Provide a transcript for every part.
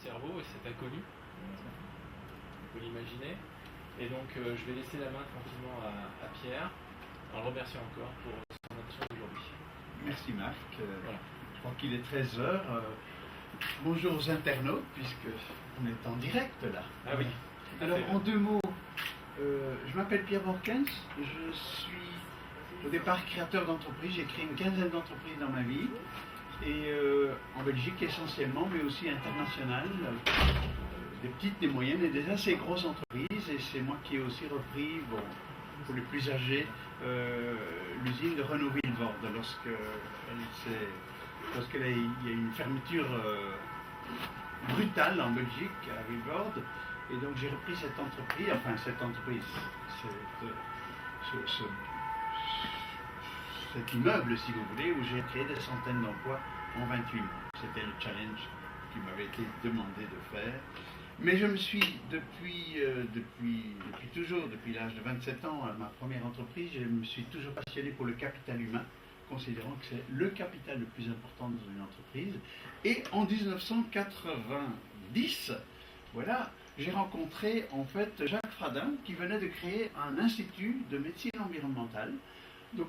cerveau et c'est inconnu, on peut l'imaginer. Et donc je vais laisser la main tranquillement à Pierre, en le remerciant encore pour son attention d'aujourd'hui. Merci Marc. Voilà. Je crois qu'il est 13h. Bonjour aux internautes, puisque on est en direct là. Ah oui. Alors en 2 mots, je m'appelle Pierre Borkens, je suis au départ créateur d'entreprise, j'ai créé une quinzaine d'entreprises dans ma vie, et en Belgique essentiellement, mais aussi international, des petites, des moyennes et des assez grosses entreprises, et c'est moi qui ai aussi repris, bon, pour les plus âgés, l'usine de Renault Vilvoorde, lorsqu'il y a eu une fermeture brutale en Belgique, à Vilvoorde, et donc j'ai repris cette entreprise, cet immeuble, si vous voulez, où j'ai créé des centaines d'emplois en 28 mois. C'était le challenge qui m'avait été demandé de faire. Mais je me suis, depuis toujours, depuis l'âge de 27 ans, à ma première entreprise, je me suis toujours passionné pour le capital humain, considérant que c'est le capital le plus important dans une entreprise. Et en 1990, voilà, j'ai rencontré en fait Jacques Fradin, qui venait de créer un institut de médecine environnementale, donc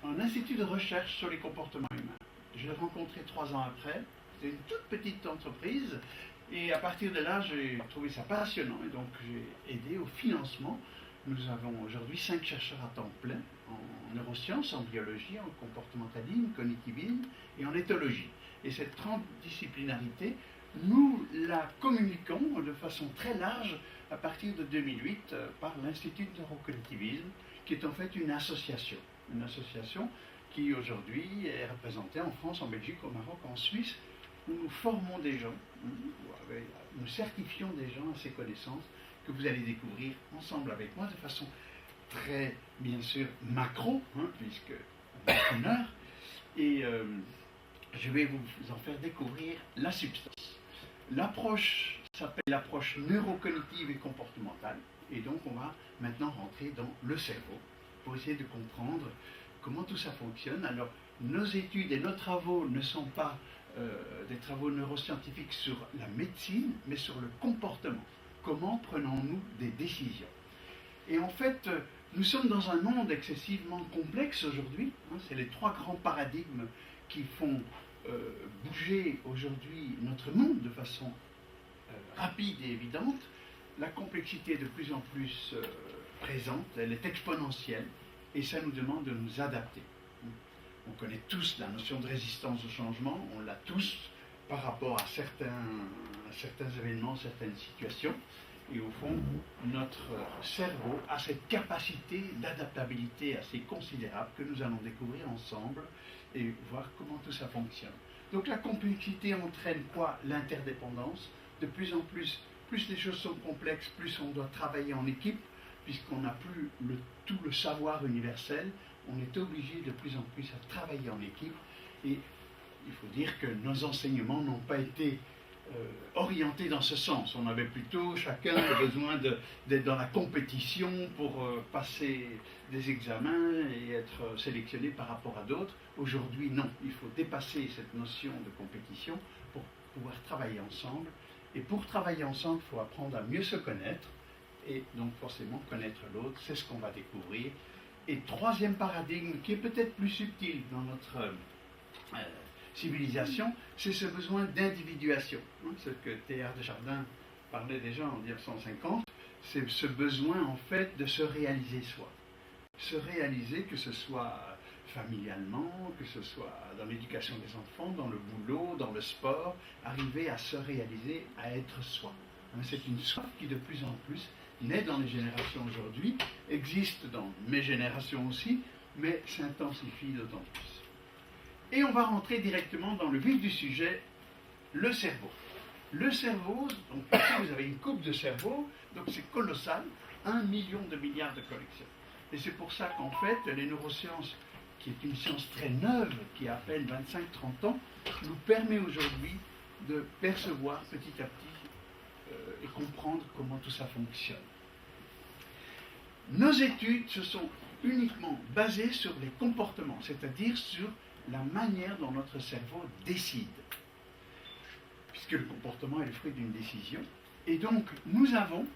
un institut de recherche sur les comportements humains. Je l'ai rencontré 3 ans après, c'était une toute petite entreprise, et à partir de là, j'ai trouvé ça passionnant, et donc j'ai aidé au financement. Nous avons aujourd'hui 5 chercheurs à temps plein en neurosciences, en biologie, en comportementalisme, cognitivisme et en éthologie. Et cette transdisciplinarité, nous la communiquons de façon très large à partir de 2008 par l'Institut de neurocognitivisme, qui est en fait une association qui aujourd'hui est représentée en France, en Belgique, au Maroc, en Suisse, où nous formons des gens, nous certifions des gens à ces connaissances que vous allez découvrir ensemble avec moi de façon très, bien sûr, macro, puisque on a 1 heure, et je vais vous en faire découvrir la substance. L'approche s'appelle l'approche neurocognitive et comportementale, et donc on va maintenant rentrer dans le cerveau pour essayer de comprendre comment tout ça fonctionne. Alors, nos études et nos travaux ne sont pas des travaux neuroscientifiques sur la médecine, mais sur le comportement. Comment prenons-nous des décisions? Et en fait, nous sommes dans un monde excessivement complexe aujourd'hui. C'est les 3 grands paradigmes qui font bouger aujourd'hui notre monde de façon rapide et évidente. La complexité est de plus en plus présente, elle est exponentielle, et ça nous demande de nous adapter. On connaît tous la notion de résistance au changement, on l'a tous par rapport à certains événements, certaines situations. Et au fond, notre cerveau a cette capacité d'adaptabilité assez considérable que nous allons découvrir ensemble et voir comment tout ça fonctionne. Donc la complexité entraîne quoi? L'interdépendance. De plus en plus, plus les choses sont complexes, plus on doit travailler en équipe, puisqu'on n'a plus tout le savoir universel. On est obligé de plus en plus à travailler en équipe, et il faut dire que nos enseignements n'ont pas été orientés dans ce sens. On avait plutôt chacun besoin d'être dans la compétition pour passer des examens et être sélectionné par rapport à d'autres. Aujourd'hui, non. Il faut dépasser cette notion de compétition pour pouvoir travailler ensemble. Et pour travailler ensemble, il faut apprendre à mieux se connaître, et donc forcément connaître l'autre. C'est ce qu'on va découvrir. Et 3e paradigme, qui est peut-être plus subtil dans notre civilisation, c'est ce besoin d'individuation. Ce que Théard de Chardin parlait déjà en 1950, c'est ce besoin en fait de se réaliser soi. Se réaliser, que ce soit familialement, que ce soit dans l'éducation des enfants, dans le boulot, dans le sport, arriver à se réaliser, à être soi. C'est une soif qui de plus en plus naît dans les générations aujourd'hui, existe dans mes générations aussi, mais s'intensifie d'autant plus. Et on va rentrer directement dans le vif du sujet, le cerveau. Le cerveau, donc ici vous avez une coupe de cerveau, donc c'est colossal, 1 million de milliards de connexions. Et c'est pour ça qu'en fait, les neurosciences, qui est une science très neuve, qui a à peine 25-30 ans, nous permet aujourd'hui de percevoir petit à petit et comprendre comment tout ça fonctionne. Nos études se sont uniquement basées sur les comportements, c'est-à-dire sur la manière dont notre cerveau décide. puisque le comportement est le fruit d'une décision. Et donc, nous avons,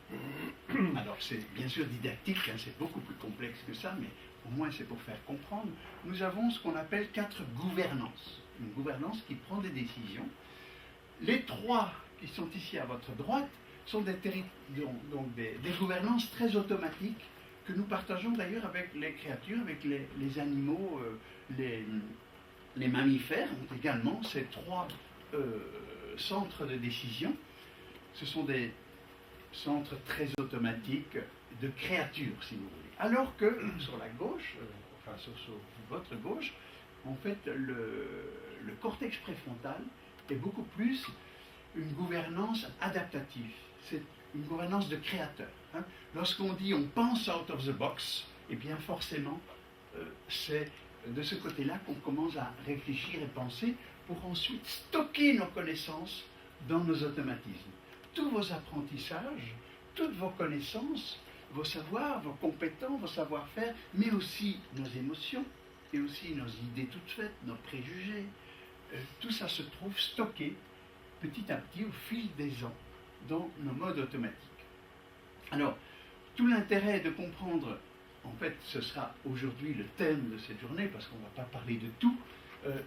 alors c'est bien sûr didactique, hein, c'est beaucoup plus complexe que ça, mais au moins c'est pour faire comprendre, nous avons ce qu'on appelle 4 gouvernances. Une gouvernance qui prend des décisions. Les 3 qui sont ici à votre droite sont des gouvernances très automatiques que nous partageons d'ailleurs avec les créatures, avec les animaux, les mammifères ont également ces 3 centres de décision. Ce sont des centres très automatiques de créatures, si vous voulez. Alors que sur la gauche, enfin sur votre gauche, en fait, le cortex préfrontal est beaucoup plus une gouvernance adaptative. C'est une gouvernance de créateur. Hein. Lorsqu'on dit on pense out of the box, eh bien forcément, c'est de ce côté-là qu'on commence à réfléchir et penser pour ensuite stocker nos connaissances dans nos automatismes. Tous vos apprentissages, toutes vos connaissances, vos savoirs, vos compétences, vos savoir-faire, mais aussi nos émotions, et aussi nos idées toutes faites, nos préjugés, tout ça se trouve stocké petit à petit au fil des ans dans nos modes automatiques. Alors, tout l'intérêt de comprendre, en fait ce sera aujourd'hui le thème de cette journée, parce qu'on ne va pas parler de tout,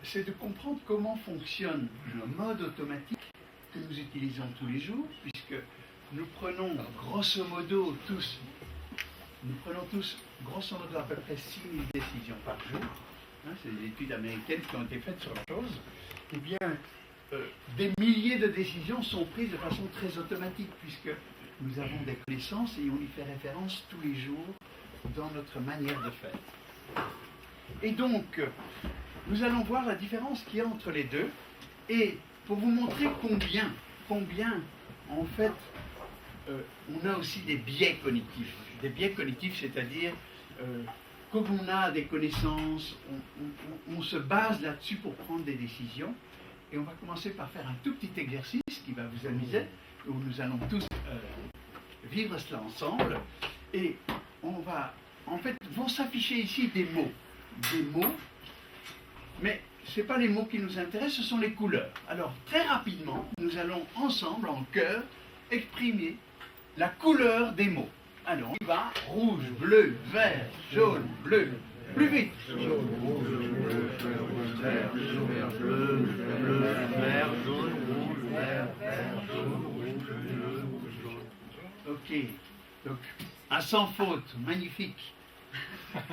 c'est de comprendre comment fonctionnent nos modes automatiques que nous utilisons tous les jours, puisque nous prenons grosso modo tous grosso modo à peu près 6000 décisions par jour. Hein, c'est des études américaines qui ont été faites sur la chose. Eh bien, des milliers de décisions sont prises de façon très automatique, puisque nous avons des connaissances et on y fait référence tous les jours dans notre manière de faire. Et donc, nous allons voir la différence qu'il y a entre les deux, et pour vous montrer combien, en fait, on a aussi des biais cognitifs. Des biais cognitifs, c'est-à-dire, comme on a des connaissances, on se base là-dessus pour prendre des décisions. Et on va commencer par faire un tout petit exercice qui va vous amuser, où nous allons tous vivre cela ensemble. Et on va, en fait, vont s'afficher ici des mots, mais ce n'est pas les mots qui nous intéressent, ce sont les couleurs. Alors, très rapidement, nous allons ensemble, en chœur, exprimer la couleur des mots. Alors, on y va, rouge, bleu, vert, jaune, bleu, plus vite. Jaune, rouge, bleu, vert, jaune, bleu, vert, jaune, rouge, vert, jaune, rouge, bleu, jaune. Ok, donc, un sans faute, magnifique.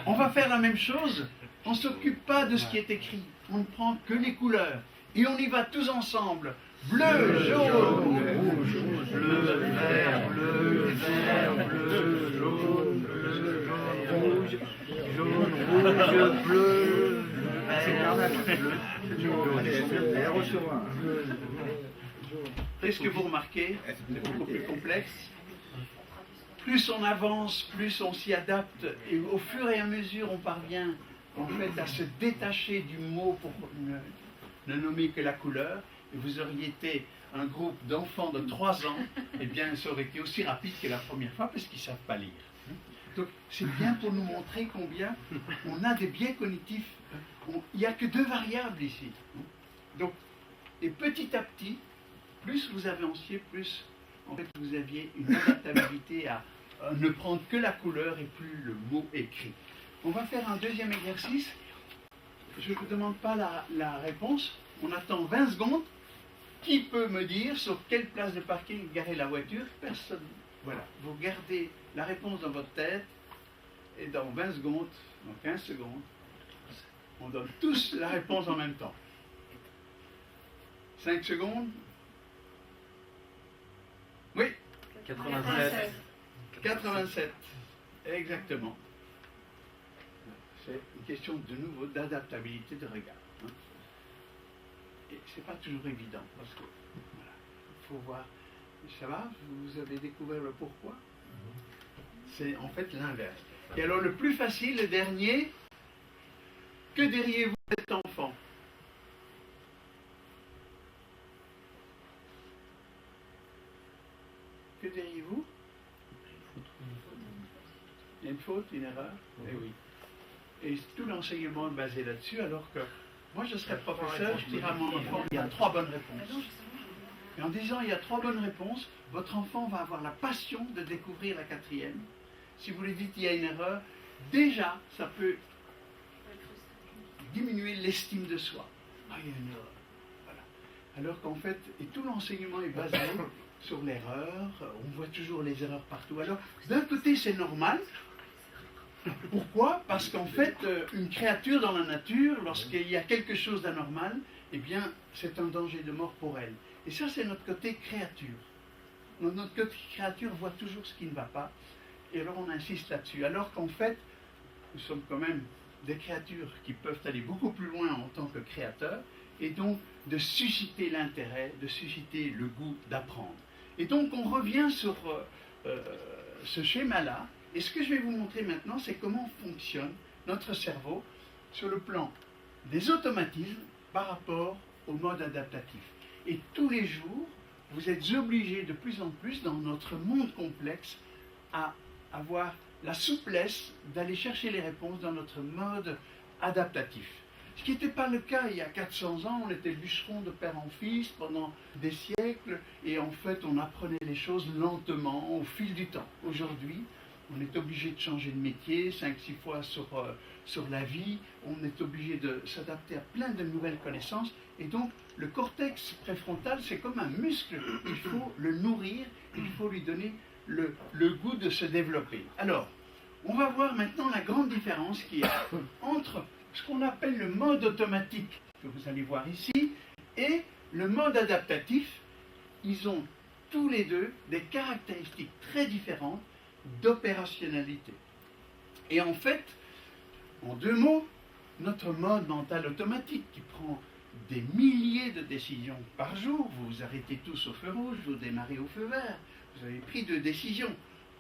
On va faire la même chose, on ne s'occupe pas de ce qui est écrit, on ne prend que les couleurs. Et on y va tous ensemble. Bleu, jaune, rouge, bleu, vert, bleu, jaune, rouge, jaune, bleu, bleu. Est-ce que vous remarquez, c'est beaucoup plus complexe. Plus on avance, plus on s'y adapte, et au fur et à mesure on parvient en fait à se détacher du mot pour ne nommer que la couleur. Et vous auriez été un groupe d'enfants de 3 ans, eh bien ça aurait été aussi rapide que la première fois parce qu'ils ne savent pas lire. Donc c'est bien pour nous montrer combien on a des biais cognitifs. Il n'y a que 2 variables ici. Donc, et petit à petit, plus vous avanciez, plus en fait vous aviez une adaptabilité à ne prendre que la couleur et plus le mot écrit. On va faire un deuxième exercice. Je ne vous demande pas la réponse. On attend 20 secondes. Qui peut me dire sur quelle place de parking garer la voiture? Personne. Voilà. Vous gardez la réponse dans votre tête et dans 20 secondes, dans 15 secondes, on donne tous la réponse en même temps. 5 secondes. Oui. 87. 87. Exactement. C'est une question de nouveau d'adaptabilité de regard. Hein. Et c'est pas toujours évident parce que voilà, il faut voir. Ça va? Vous avez découvert le pourquoi? C'est en fait l'inverse. Et alors le plus facile, le dernier, que diriez-vous de cet enfant? Que diriez-vous? Il y a une faute, une erreur? Eh oui. Et tout l'enseignement est basé là-dessus, alors que moi je serais professeur, je dirais à mon enfant, il y a 3 bonnes réponses. Et en disant il y a 3 bonnes réponses, votre enfant va avoir la passion de découvrir la 4e. Si vous lui dites il y a une erreur, déjà ça peut diminuer l'estime de soi. Ah, il y a une erreur. Voilà. Alors qu'en fait, et tout l'enseignement est basé sur l'erreur, on voit toujours les erreurs partout. Alors, d'un côté, c'est normal. Pourquoi? Parce qu'en fait, une créature dans la nature, lorsqu'il y a quelque chose d'anormal, eh bien, c'est un danger de mort pour elle. Et ça, c'est notre côté créature. Notre côté créature voit toujours ce qui ne va pas. Et alors, on insiste là-dessus. Alors qu'en fait, nous sommes quand même des créatures qui peuvent aller beaucoup plus loin en tant que créateurs, et donc de susciter l'intérêt, de susciter le goût d'apprendre. Et donc, on revient sur ce schéma-là. Et ce que je vais vous montrer maintenant, c'est comment fonctionne notre cerveau sur le plan des automatismes par rapport au mode adaptatif. Et tous les jours, vous êtes obligés de plus en plus, dans notre monde complexe, à avoir la souplesse d'aller chercher les réponses dans notre mode adaptatif. Ce qui n'était pas le cas il y a 400 ans, on était bûcheron de père en fils pendant des siècles, et en fait on apprenait les choses lentement, au fil du temps. Aujourd'hui, on est obligé de changer de métier 5-6 fois sur la vie, on est obligé de s'adapter à plein de nouvelles connaissances, et donc le cortex préfrontal, c'est comme un muscle, il faut le nourrir, il faut lui donner le goût de se développer. Alors, on va voir maintenant la grande différence qu'il y a entre ce qu'on appelle le mode automatique, que vous allez voir ici, et le mode adaptatif. Ils ont tous les deux des caractéristiques très différentes d'opérationnalité. Et en fait, en 2 mots, notre mode mental automatique qui prend des milliers de décisions par jour, vous vous arrêtez tous au feu rouge, vous démarrez au feu vert, vous avez pris 2 décisions,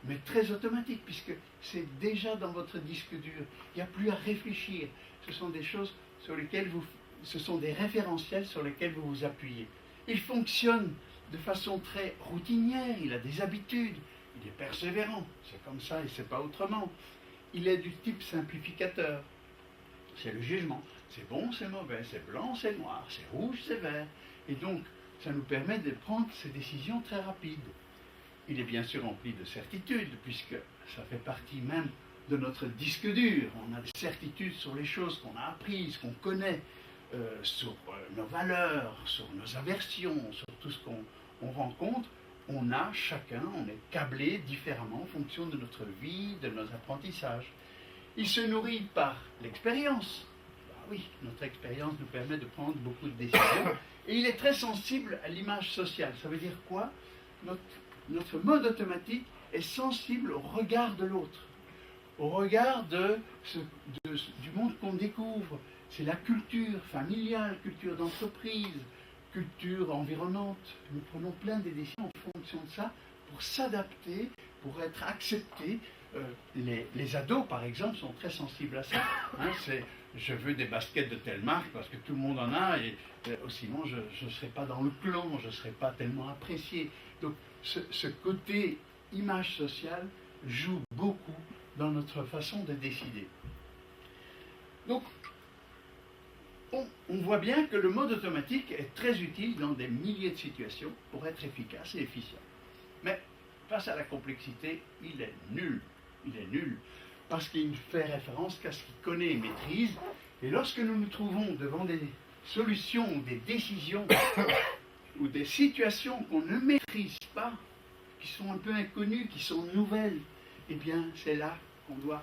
mais très automatiques, puisque c'est déjà dans votre disque dur, il n'y a plus à réfléchir, ce sont des choses sur lesquelles ce sont des référentiels sur lesquels vous vous appuyez. Il fonctionne de façon très routinière, il a des habitudes, il est persévérant, c'est comme ça et c'est pas autrement. Il est du type simplificateur, c'est le jugement, c'est bon, c'est mauvais, c'est blanc, c'est noir, c'est rouge, c'est vert. Et donc, ça nous permet de prendre ces décisions très rapides. Il est bien sûr rempli de certitudes, puisque ça fait partie même de notre disque dur. On a des certitudes sur les choses qu'on a apprises, qu'on connaît, sur nos valeurs, sur nos aversions, sur tout ce qu'on rencontre. On a chacun, on est câblé différemment en fonction de notre vie, de nos apprentissages. Il se nourrit par l'expérience. Oui, notre expérience nous permet de prendre beaucoup de décisions. Et il est très sensible à l'image sociale. Ça veut dire quoi? Notre mode automatique est sensible au regard de l'autre, au regard du monde qu'on découvre. C'est la culture familiale, culture d'entreprise, culture environnante. Nous prenons plein de décisions en fonction de ça pour s'adapter, pour être acceptés. Les ados, par exemple, sont très sensibles à ça. Hein, je veux des baskets de telle marque parce que tout le monde en a, et sinon je ne serai pas dans le clan, je ne serai pas tellement apprécié. Donc ce côté image sociale joue beaucoup dans notre façon de décider. Donc on voit bien que le mode automatique est très utile dans des milliers de situations pour être efficace et efficient. Mais face à la complexité, il est nul. Il est nul parce qu'il ne fait référence qu'à ce qu'il connaît et maîtrise. Et lorsque nous nous trouvons devant des solutions ou des décisions ou des situations qu'on ne maîtrise pas, qui sont un peu inconnues, qui sont nouvelles, eh bien c'est là qu'on doit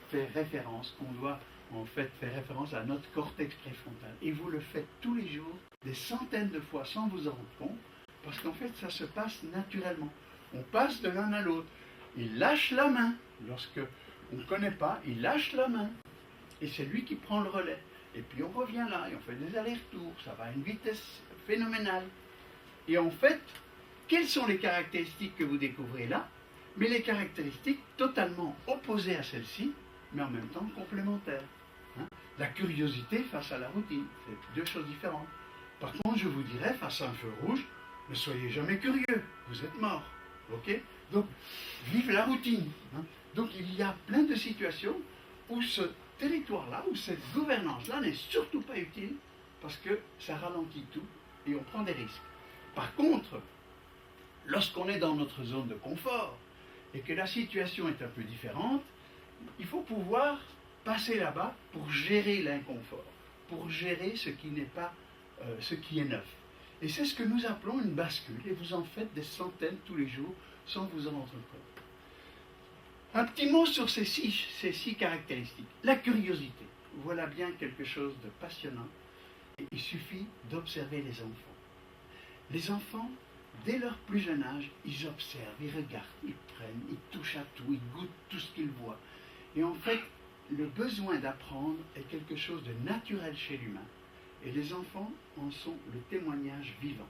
faire référence, qu'on doit en fait faire référence à notre cortex préfrontal. Et vous le faites tous les jours, des centaines de fois sans vous en rendre compte, parce qu'en fait ça se passe naturellement. On passe de l'un à l'autre. Il lâche la main. Lorsque on ne connaît pas, il lâche la main. Et c'est lui qui prend le relais. Et puis on revient là, et on fait des allers-retours. Ça va à une vitesse phénoménale. Et en fait, quelles sont les caractéristiques que vous découvrez là? Mais les caractéristiques totalement opposées à celles-ci, mais en même temps complémentaires. Hein? La curiosité face à la routine, c'est 2 choses différentes. Par contre, je vous dirais, face à un feu rouge, ne soyez jamais curieux, vous êtes mort. Ok? Donc, vive la routine. Hein? Donc, il y a plein de situations où ce territoire-là, où cette gouvernance-là n'est surtout pas utile parce que ça ralentit tout et on prend des risques. Par contre, lorsqu'on est dans notre zone de confort et que la situation est un peu différente, il faut pouvoir passer là-bas pour gérer l'inconfort, pour gérer ce qui n'est pas ce qui est neuf. Et c'est ce que nous appelons une bascule, et vous en faites des centaines tous les jours sans vous en rendre compte. Un petit mot sur ces six caractéristiques. La curiosité. Voilà bien quelque chose de passionnant. Et il suffit d'observer les enfants. Les enfants, dès leur plus jeune âge, ils observent, ils regardent, ils prennent, ils touchent à tout, ils goûtent tout ce qu'ils voient. Et en fait, le besoin d'apprendre est quelque chose de naturel chez l'humain. Et les enfants en sont le témoignage vivant.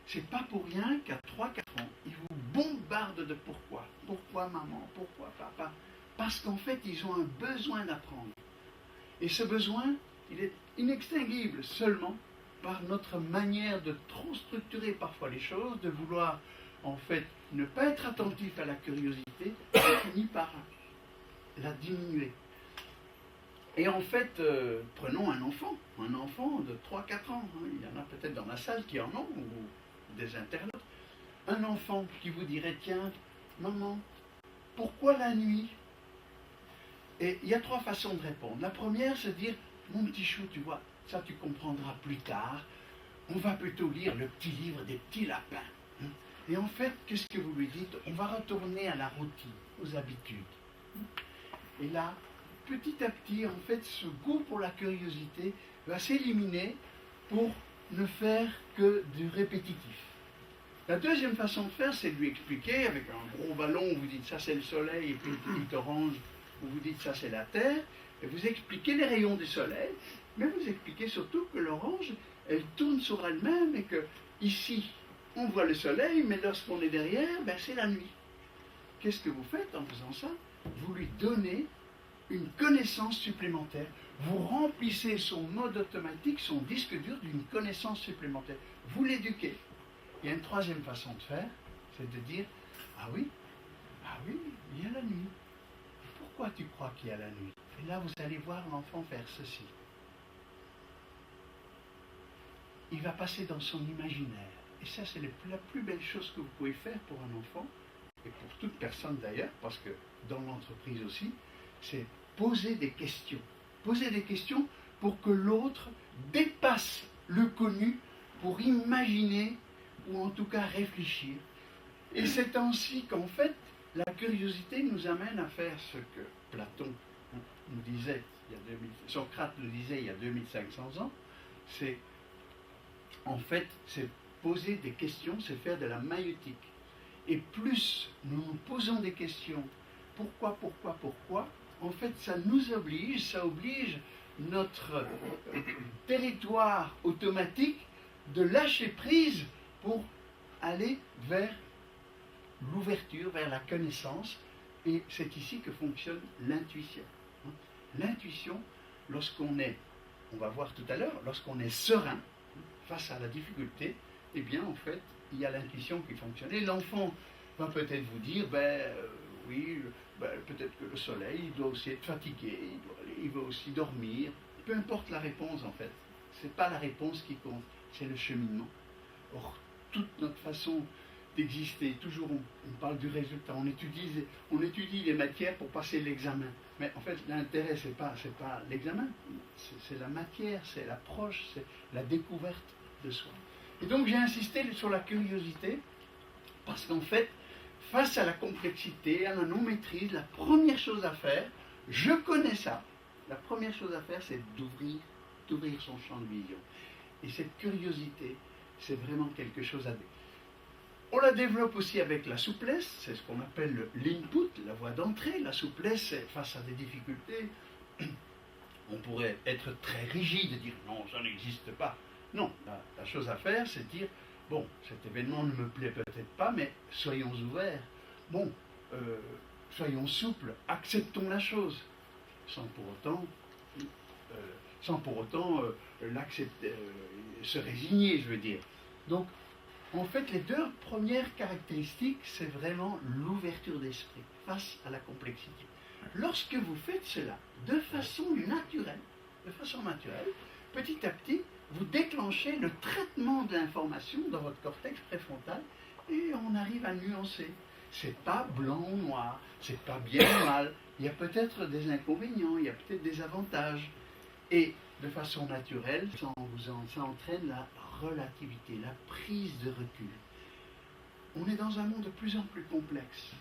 C'est pas pour rien qu'à 3-4 ans, ils vous bombardent de pourquoi. Pourquoi maman, pourquoi papa. Parce qu'en fait, ils ont un besoin d'apprendre. Et ce besoin, il est inextinguible seulement par notre manière de trop structurer parfois les choses, de vouloir en fait ne pas être attentif à la curiosité, on finit par la diminuer. Et en fait, prenons un enfant de 3-4 ans, hein, il y en a peut-être dans la salle qui en ont, ou des internautes. Un enfant qui vous dirait, tiens, maman, pourquoi la nuit? Et il y a 3 façons de répondre. La première, c'est de dire, mon petit chou, tu vois, ça tu comprendras plus tard, on va plutôt lire le petit livre des petits lapins. Hein. Et en fait, qu'est-ce que vous lui dites? On va retourner à la routine, aux habitudes. Et là, petit à petit, en fait, ce goût pour la curiosité va s'éliminer pour ne faire que du répétitif. La deuxième façon de faire, c'est de lui expliquer, avec un gros ballon, vous dites ça c'est le soleil, et puis une petite orange, où vous dites ça c'est la terre, et vous expliquez les rayons du soleil, mais vous expliquez surtout que l'orange, elle tourne sur elle-même, et que ici, on voit le soleil, mais lorsqu'on est derrière, ben, c'est la nuit. Qu'est-ce que vous faites en faisant ça? Vous lui donnez une connaissance supplémentaire. Vous remplissez son mode automatique, son disque dur d'une connaissance supplémentaire. Vous l'éduquez. Il y a une troisième façon de faire, c'est de dire, ah oui, il y a la nuit. Pourquoi tu crois qu'il y a la nuit? Et là, vous allez voir l'enfant faire ceci. Il va passer dans son imaginaire. Et ça, c'est la plus belle chose que vous pouvez faire pour un enfant, et pour toute personne d'ailleurs, parce que dans l'entreprise aussi, c'est poser des questions. Poser des questions pour que l'autre dépasse le connu, pour imaginer, ou en tout cas réfléchir. Et c'est ainsi qu'en fait, la curiosité nous amène à faire ce que Platon nous disait, Socrate nous disait il y a 2500 ans, c'est en fait, c'est poser des questions, c'est faire de la maïeutique. Et plus nous nous posons des questions, pourquoi, en fait, ça nous oblige, ça oblige notre territoire automatique de lâcher prise pour aller vers l'ouverture, vers la connaissance. Et c'est ici que fonctionne l'intuition. L'intuition, lorsqu'on est, on va voir tout à l'heure, lorsqu'on est serein face à la difficulté, eh bien, en fait, il y a l'intuition qui fonctionne. Et l'enfant va peut-être vous dire, oui, peut-être que le soleil, il doit aussi être fatigué, il va aussi dormir. Peu importe la réponse, en fait. Ce n'est pas la réponse qui compte, c'est le cheminement. Or, toute notre façon d'exister, toujours on parle du résultat, on étudie les matières pour passer l'examen. Mais en fait, l'intérêt, c'est pas l'examen, c'est la matière, c'est l'approche, c'est la découverte de soi. Et donc, j'ai insisté sur la curiosité, parce qu'en fait, face à la complexité, à la non-maîtrise, la première chose à faire, je connais ça, la première chose à faire, c'est d'ouvrir son champ de vision. Et cette curiosité, c'est vraiment quelque chose à dire. On la développe aussi avec la souplesse, c'est ce qu'on appelle l'input, la voie d'entrée. La souplesse, face à des difficultés, on pourrait être très rigide et dire non, ça n'existe pas. Non, la chose à faire, c'est de dire, bon, cet événement ne me plaît peut-être pas, mais soyons ouverts. Bon, soyons souples, acceptons la chose, sans pour autant l'accepter, se résigner, je veux dire. Donc, en fait, les 2 premières caractéristiques, c'est vraiment l'ouverture d'esprit face à la complexité. Lorsque vous faites cela de façon naturelle, petit à petit, vous déclenchez le traitement de l'information dans votre cortex préfrontal et on arrive à nuancer. C'est pas blanc ou noir, c'est pas bien ou mal. Il y a peut-être des inconvénients, il y a peut-être des avantages. Et de façon naturelle, ça entraîne la relativité, la prise de recul. On est dans un monde de plus en plus complexe.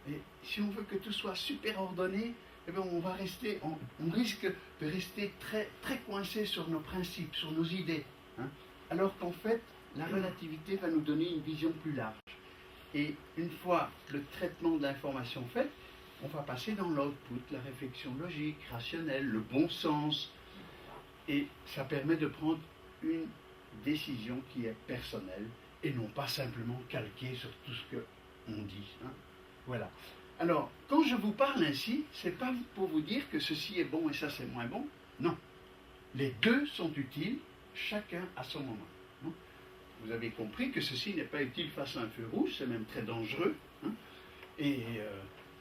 Et si on veut que tout soit super ordonné, eh bien on risque de rester très, très coincé sur nos principes, sur nos idées. Hein, alors qu'en fait, la relativité va nous donner une vision plus large. Et une fois le traitement de l'information fait, on va passer dans l'output, la réflexion logique, rationnelle, le bon sens. Et ça permet de prendre une décision qui est personnelle et non pas simplement calquée sur tout ce qu'on dit. Hein. Voilà. Alors, quand je vous parle ainsi, ce n'est pas pour vous dire que ceci est bon et ça c'est moins bon. Non. Les deux sont utiles, chacun à son moment. Hein. Vous avez compris que ceci n'est pas utile face à un feu rouge, c'est même très dangereux. Hein. Et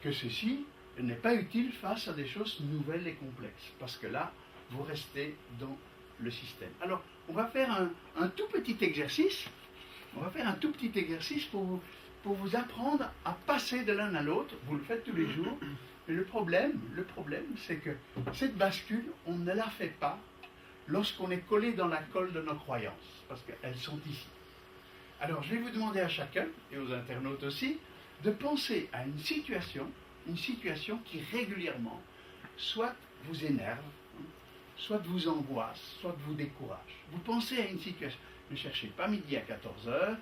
que ceci n'est pas utile face à des choses nouvelles et complexes. Parce que là, vous restez dans le système. Alors, on va faire un tout petit exercice. On va faire un tout petit exercice pour vous apprendre à passer de l'un à l'autre. Vous le faites tous les jours. Et le problème, c'est que cette bascule, on ne la fait pas lorsqu'on est collé dans la colle de nos croyances, parce qu'elles sont ici. Alors, je vais vous demander à chacun, et aux internautes aussi, de penser à une situation qui régulièrement, soit vous énerve, soit vous angoisse, soit vous décourage. Vous pensez à une situation. Ne cherchez pas midi à 14h.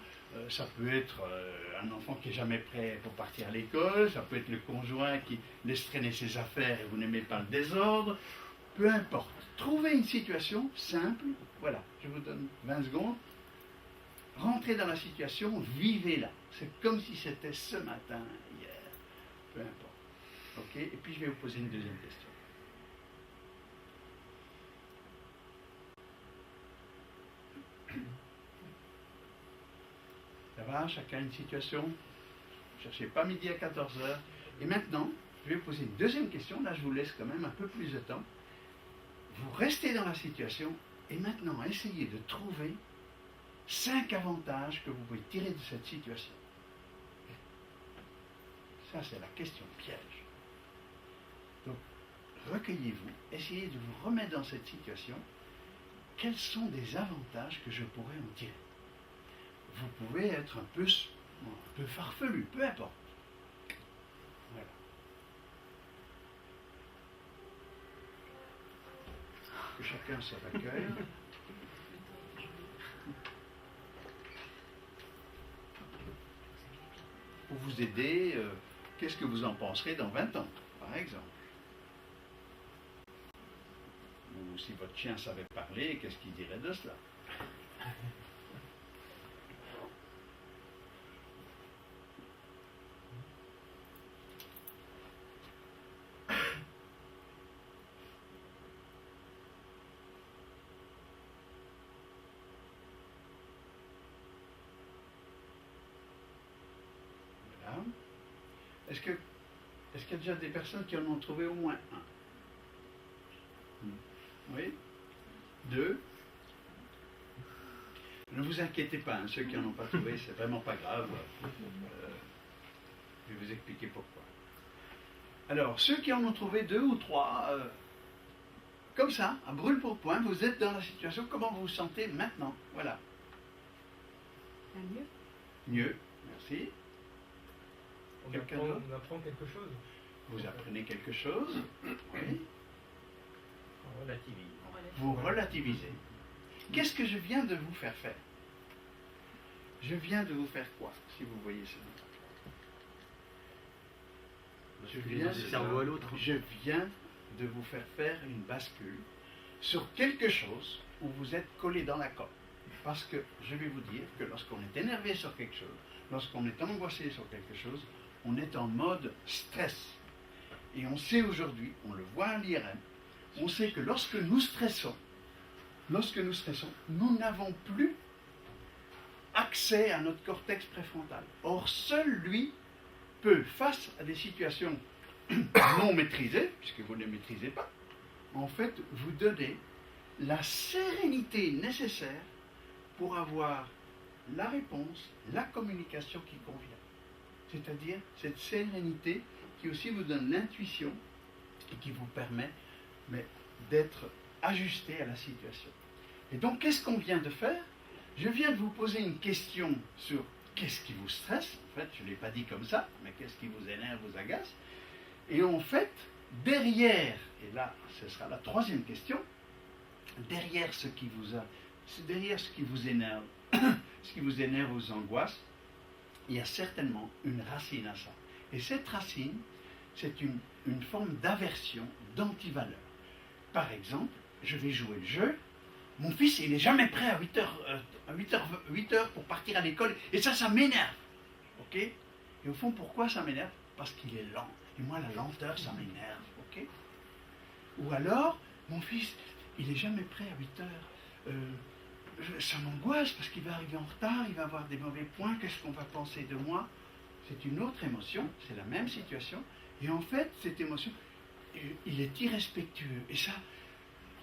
Ça peut être un enfant qui n'est jamais prêt pour partir à l'école. Ça peut être le conjoint qui laisse traîner ses affaires et vous n'aimez pas le désordre. Peu importe. Trouvez une situation simple. Voilà, je vous donne 20 secondes. Rentrez dans la situation, vivez-la. C'est comme si c'était ce matin, hier. Peu importe. Ok. Et puis je vais vous poser une deuxième question. Ça va, chacun une situation. Ne cherchez pas midi à 14h. Et maintenant, je vais vous poser une deuxième question. Là, je vous laisse quand même un peu plus de temps. Vous restez dans la situation et maintenant, essayez de trouver 5 avantages que vous pouvez tirer de cette situation. Ça, c'est la question piège. Donc, recueillez-vous, essayez de vous remettre dans cette situation. Quels sont des avantages que je pourrais en tirer? Vous pouvez être un peu farfelu, peu importe. Voilà. Que chacun se recueille. Pour vous aider, qu'est-ce que vous en penserez dans 20 ans, par exemple? Ou si votre chien savait parler, qu'est-ce qu'il dirait de cela? Est-ce qu'il y a déjà des personnes qui en ont trouvé au moins un? Oui? 2? Ne vous inquiétez pas, hein, ceux qui n'en ont pas trouvé, c'est vraiment pas grave. Je vais vous expliquer pourquoi. Alors, ceux qui en ont trouvé 2 ou 3, comme ça, à brûle pour point, vous êtes dans la situation, comment vous vous sentez maintenant? Voilà. Mieux. Mieux, merci. On apprend quelque chose. Vous apprenez quelque chose. Oui. On relativise. Vous relativisez. Qu'est-ce que je viens de vous faire faire? Je viens de vous faire quoi, si vous voyez ça? Je viens de vous faire faire une bascule sur quelque chose où vous êtes collé dans la colle. Parce que je vais vous dire que lorsqu'on est énervé sur quelque chose, lorsqu'on est angoissé sur quelque chose, on est en mode stress. Et on sait aujourd'hui, on le voit à l'IRM, on sait que lorsque nous stressons, nous n'avons plus accès à notre cortex préfrontal. Or, seul lui peut, face à des situations non maîtrisées, puisque vous ne les maîtrisez pas, en fait, vous donner la sérénité nécessaire pour avoir la réponse, la communication qui convient. C'est-à-dire cette sérénité qui aussi vous donne l'intuition et qui vous permet d'être ajusté à la situation. Et donc, qu'est-ce qu'on vient de faire? Je viens de vous poser une question sur qu'est-ce qui vous stresse. En fait, je ne l'ai pas dit comme ça, mais qu'est-ce qui vous énerve, vous agace. Et en fait, derrière, et là, ce sera la troisième question, derrière ce qui vous énerve, ce qui vous énerve, vous angoisse, il y a certainement une racine à ça. Et cette racine, c'est une forme d'aversion, d'antivaleur. Par exemple, je vais jouer le jeu, mon fils, il n'est jamais prêt à 8 heures pour partir à l'école, et ça m'énerve. Ok? Et au fond, pourquoi ça m'énerve? Parce qu'il est lent. Et moi, la lenteur, ça m'énerve. Ok? Ou alors, mon fils, il n'est jamais prêt à 8 heures. Ça m'angoisse parce qu'il va arriver en retard, il va avoir des mauvais points, qu'est-ce qu'on va penser de moi? C'est une autre émotion, c'est la même situation. Et en fait, cette émotion, il est irrespectueux. Et ça,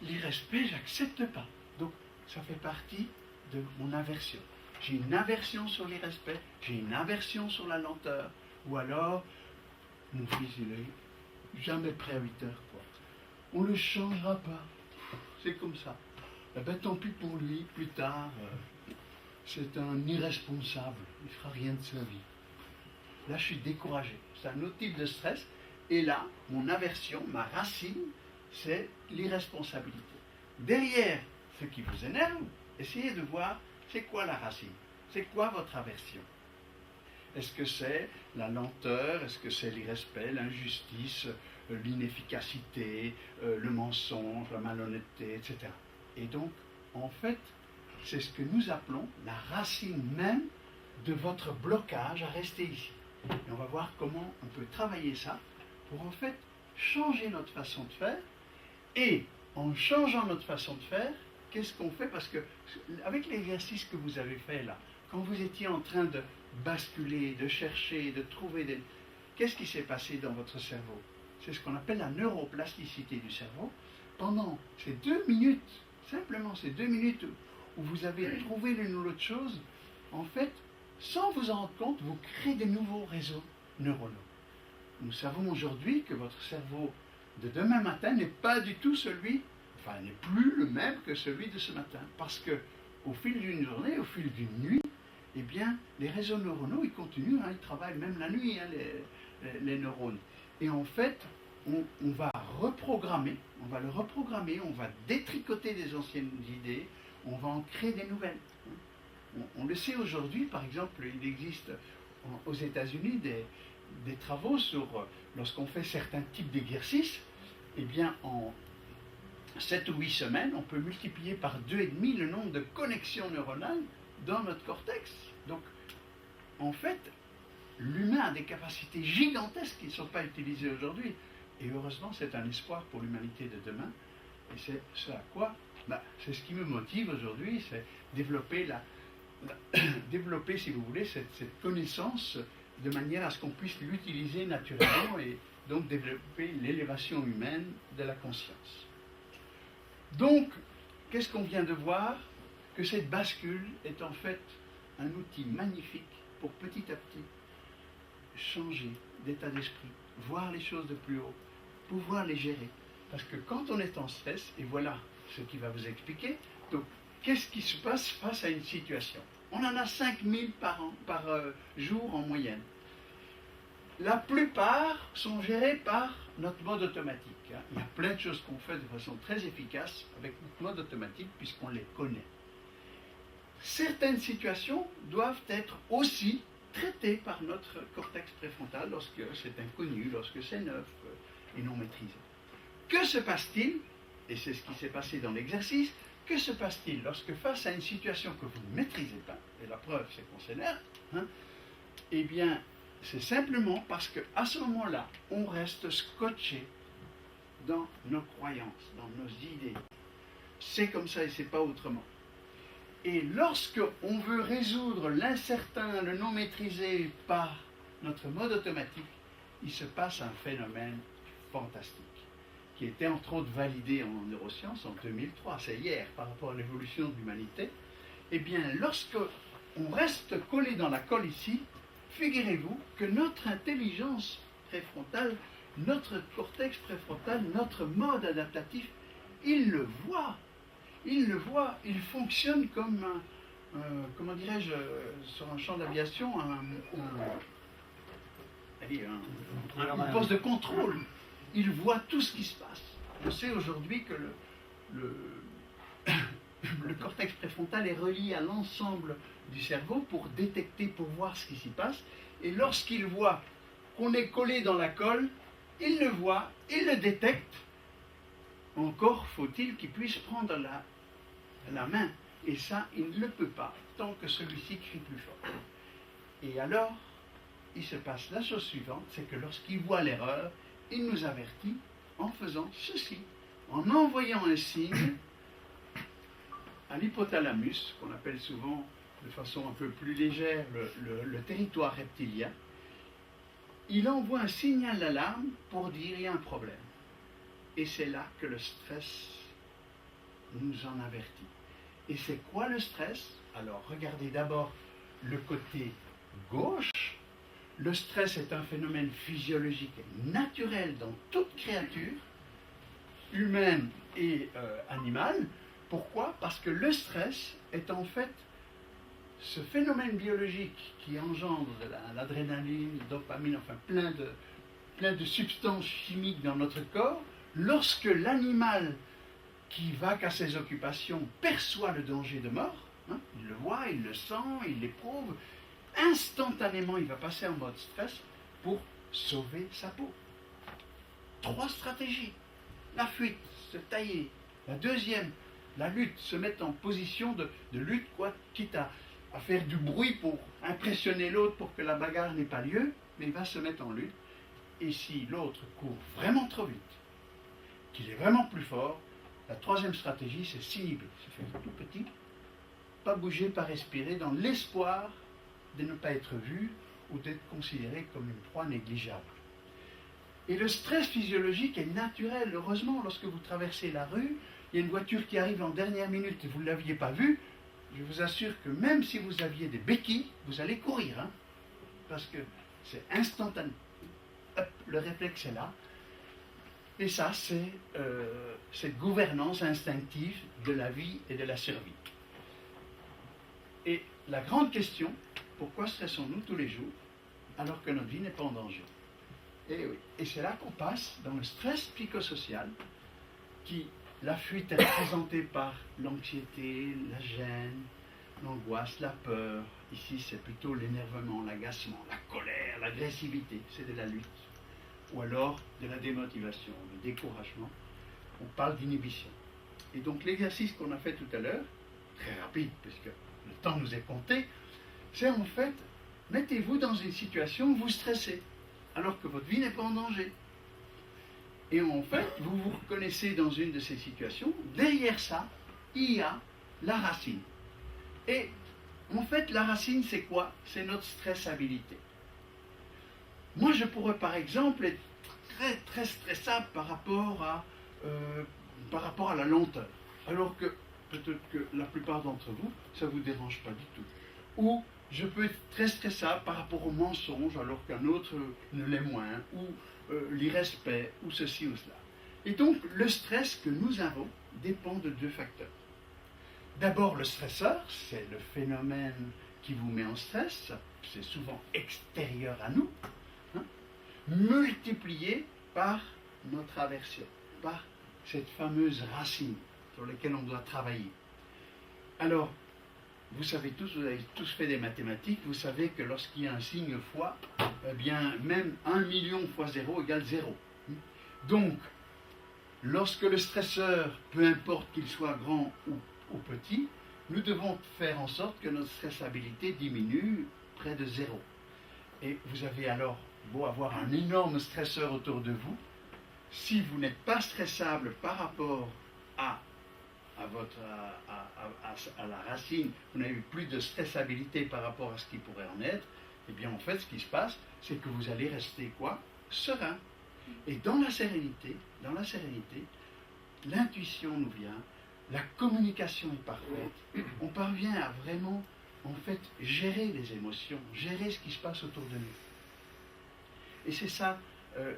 l'irrespect, j'accepte pas. Donc, ça fait partie de mon aversion. J'ai une aversion sur l'irrespect, j'ai une aversion sur la lenteur. Ou alors, mon fils, il est jamais prêt à 8 heures, quoi. On ne le changera pas. C'est comme ça. Eh ben, tant pis pour lui, plus tard, c'est un irresponsable, il ne fera rien de sa vie. Là, je suis découragé. C'est un autre type de stress. Et là, mon aversion, ma racine, c'est l'irresponsabilité. Derrière ce qui vous énerve, essayez de voir c'est quoi la racine, c'est quoi votre aversion. Est-ce que c'est la lenteur, est-ce que c'est l'irrespect, l'injustice, l'inefficacité, le mensonge, la malhonnêteté, etc. Et donc, en fait, c'est ce que nous appelons la racine même de votre blocage à rester ici. Et on va voir comment on peut travailler ça pour en fait changer notre façon de faire. Et en changeant notre façon de faire, qu'est-ce qu'on fait? Parce que avec l'exercice que vous avez fait là, quand vous étiez en train de basculer, de chercher, de trouver des... Qu'est-ce qui s'est passé dans votre cerveau? C'est ce qu'on appelle la neuroplasticité du cerveau. Pendant ces 2 minutes, simplement ces 2 minutes où vous avez trouvé l'une ou l'autre chose, en fait, sans vous en rendre compte, vous créez des nouveaux réseaux neuronaux. Nous savons aujourd'hui que votre cerveau de demain matin n'est pas du tout n'est plus le même que celui de ce matin. Parce que au fil d'une journée, au fil d'une nuit, eh bien, les réseaux neuronaux, ils continuent, ils travaillent même la nuit, les neurones. Et en fait, on va le reprogrammer, on va détricoter des anciennes idées, on va en créer des nouvelles. On le sait aujourd'hui, par exemple, il existe aux États-Unis des travaux sur, lorsqu'on fait certains types d'exercices, eh bien, en 7 ou 8 semaines, on peut multiplier par 2,5 le nombre de connexions neuronales dans notre cortex. Donc, en fait, l'humain a des capacités gigantesques qui ne sont pas utilisées aujourd'hui. Et heureusement, c'est un espoir pour l'humanité de demain. Et c'est ce à quoi, c'est ce qui me motive aujourd'hui, c'est développer, développer, si vous voulez, cette connaissance de manière à ce qu'on puisse l'utiliser naturellement et donc développer l'élévation humaine de la conscience. Donc, qu'est-ce qu'on vient de voir? Que cette bascule est en fait un outil magnifique pour petit à petit changer d'état d'esprit, voir les choses de plus haut, pouvoir les gérer. Parce que quand on est en stress, et voilà ce qui va vous expliquer, donc qu'est-ce qui se passe face à une situation? On en a 5000 par jour en moyenne. La plupart sont gérés par notre mode automatique. Il y a plein de choses qu'on fait de façon très efficace avec notre mode automatique puisqu'on les connaît. Certaines situations doivent être aussi traitées par notre cortex préfrontal lorsque c'est inconnu, lorsque c'est neuf et non maîtrisé. Que se passe-t-il? Et c'est ce qui s'est passé dans l'exercice. Que se passe-t-il lorsque face à une situation que vous ne maîtrisez pas, et la preuve c'est qu'on s'énerve, eh bien c'est simplement parce qu'à ce moment-là, on reste scotché dans nos croyances, dans nos idées. C'est comme ça et c'est pas autrement. Et lorsque on veut résoudre l'incertain, le non maîtrisé par notre mode automatique, il se passe un phénomène fantastique, qui était entre autres validé en neurosciences en 2003, c'est hier, par rapport à l'évolution de l'humanité, eh bien, lorsque on reste collé dans la colle ici, figurez-vous que notre intelligence préfrontale, notre cortex préfrontal, notre mode adaptatif, il le voit. Il fonctionne comme comment dirais-je, sur un champ d'aviation, un poste de contrôle. Il voit tout ce qui se passe. On sait aujourd'hui que le cortex préfrontal est relié à l'ensemble du cerveau pour détecter, pour voir ce qui s'y passe. Et lorsqu'il voit qu'on est collé dans la colle, il le voit, il le détecte. Encore faut-il qu'il puisse prendre la main. Et ça, il ne le peut pas, tant que celui-ci crie plus fort. Et alors, il se passe la chose suivante, c'est que lorsqu'il voit l'erreur, il nous avertit en faisant ceci, en envoyant un signe à l'hypothalamus, qu'on appelle souvent de façon un peu plus légère le territoire reptilien. Il envoie un signal d'alarme pour dire il y a un problème. Et c'est là que le stress nous en avertit. Et c'est quoi le stress? Alors regardez d'abord le côté gauche. Le stress est un phénomène physiologique naturel dans toute créature, humaine et animale. Pourquoi? Parce que le stress est en fait ce phénomène biologique qui engendre l'adrénaline, la dopamine, enfin plein de substances chimiques dans notre corps. Lorsque l'animal qui vaque à ses occupations perçoit le danger de mort, il le voit, il le sent, il l'éprouve, instantanément il va passer en mode stress pour sauver sa peau. 3 stratégies. La fuite, se tailler. La deuxième, la lutte, se mettre en position de lutte, quitte à faire du bruit pour impressionner l'autre pour que la bagarre n'ait pas lieu, mais il va se mettre en lutte. Et si l'autre court vraiment trop vite, qu'il est vraiment plus fort, la troisième stratégie, c'est s'inhiber, se faire tout petit, pas bouger, pas respirer, dans l'espoir de ne pas être vu ou d'être considéré comme une proie négligeable. Et le stress physiologique est naturel. Heureusement, lorsque vous traversez la rue, il y a une voiture qui arrive en dernière minute et vous ne l'aviez pas vue, je vous assure que même si vous aviez des béquilles, vous allez courir, parce que c'est instantané. Hop, le réflexe est là. Et ça, c'est cette gouvernance instinctive de la vie et de la survie. Et la grande question, pourquoi stressons-nous tous les jours alors que notre vie n'est pas en danger? Et oui, et c'est là qu'on passe dans le stress psychosocial, qui, la fuite est représentée par l'anxiété, la gêne, l'angoisse, la peur. Ici, c'est plutôt l'énervement, l'agacement, la colère, l'agressivité, c'est de la lutte. Ou alors de la démotivation, le découragement. On parle d'inhibition. Et donc l'exercice qu'on a fait tout à l'heure, très rapide, puisque le temps nous est compté, c'est en fait, mettez-vous dans une situation où vous stressez, alors que votre vie n'est pas en danger. Et en fait, vous vous reconnaissez dans une de ces situations, derrière ça, il y a la racine. Et en fait, la racine, c'est quoi? C'est notre stressabilité. Moi, je pourrais par exemple être très très stressable par rapport à la lenteur, alors que peut-être que la plupart d'entre vous, ça ne vous dérange pas du tout. Ou je peux être très stressable par rapport au mensonge, alors qu'un autre ne l'est moins, ou l'irrespect, ou ceci ou cela. Et donc, le stress que nous avons dépend de 2 facteurs. D'abord, le stresseur, c'est le phénomène qui vous met en stress, c'est souvent extérieur à nous, multiplié par notre aversion, par cette fameuse racine sur laquelle on doit travailler. Alors, vous savez tous, vous avez tous fait des mathématiques, vous savez que lorsqu'il y a un signe fois, eh bien, même 1 million fois 0 égale 0. Donc, lorsque le stresseur, peu importe qu'il soit grand ou petit, nous devons faire en sorte que notre stressabilité diminue près de 0. Et vous avez alors beau avoir un énorme stresseur autour de vous, si vous n'êtes pas stressable par rapport à la racine, vous n'avez plus de stressabilité par rapport à ce qui pourrait en être, et bien en fait ce qui se passe, c'est que vous allez rester quoi? Serein. Et dans la sérénité, l'intuition nous vient, la communication est parfaite, on parvient à vraiment, en fait, gérer les émotions, gérer ce qui se passe autour de nous. Et c'est ça,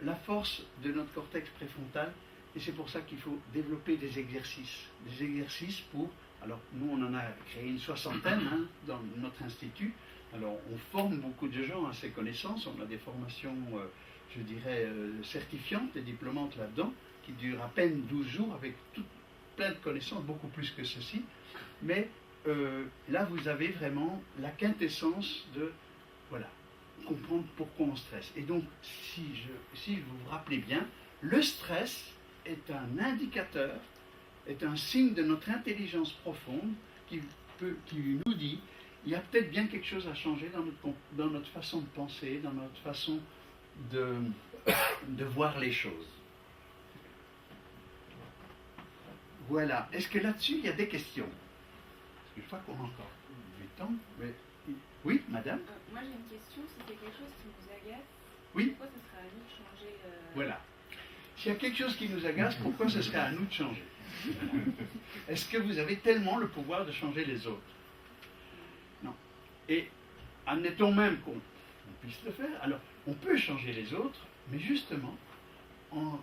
la force de notre cortex préfrontal, et c'est pour ça qu'il faut développer des exercices pour, alors nous on en a créé une soixantaine dans notre institut, alors on forme beaucoup de gens à ces connaissances, on a des formations, je dirais, certifiantes et diplômantes là-dedans, qui durent à peine 12 jours avec plein de connaissances, beaucoup plus que ceci, mais là vous avez vraiment la quintessence de, voilà, comprendre pourquoi on stresse. Et donc, si vous vous rappelez bien, le stress est un indicateur, est un signe de notre intelligence profonde qui nous dit il y a peut-être bien quelque chose à changer dans notre façon de penser, dans notre façon de voir les choses. Voilà. Est-ce que là-dessus, il y a des questions? Parce que je crois qu'on a encore du temps. Mais... Oui, madame? Moi, j'ai une question. Si c'est quelque chose qui nous agace, oui. Pourquoi ce serait à nous de changer Voilà. S'il y a quelque chose qui nous agace, pourquoi ce serait à nous de changer? Est-ce que vous avez tellement le pouvoir de changer les autres? Non. Et admettons même qu'on puisse le faire. Alors, on peut changer les autres, mais justement en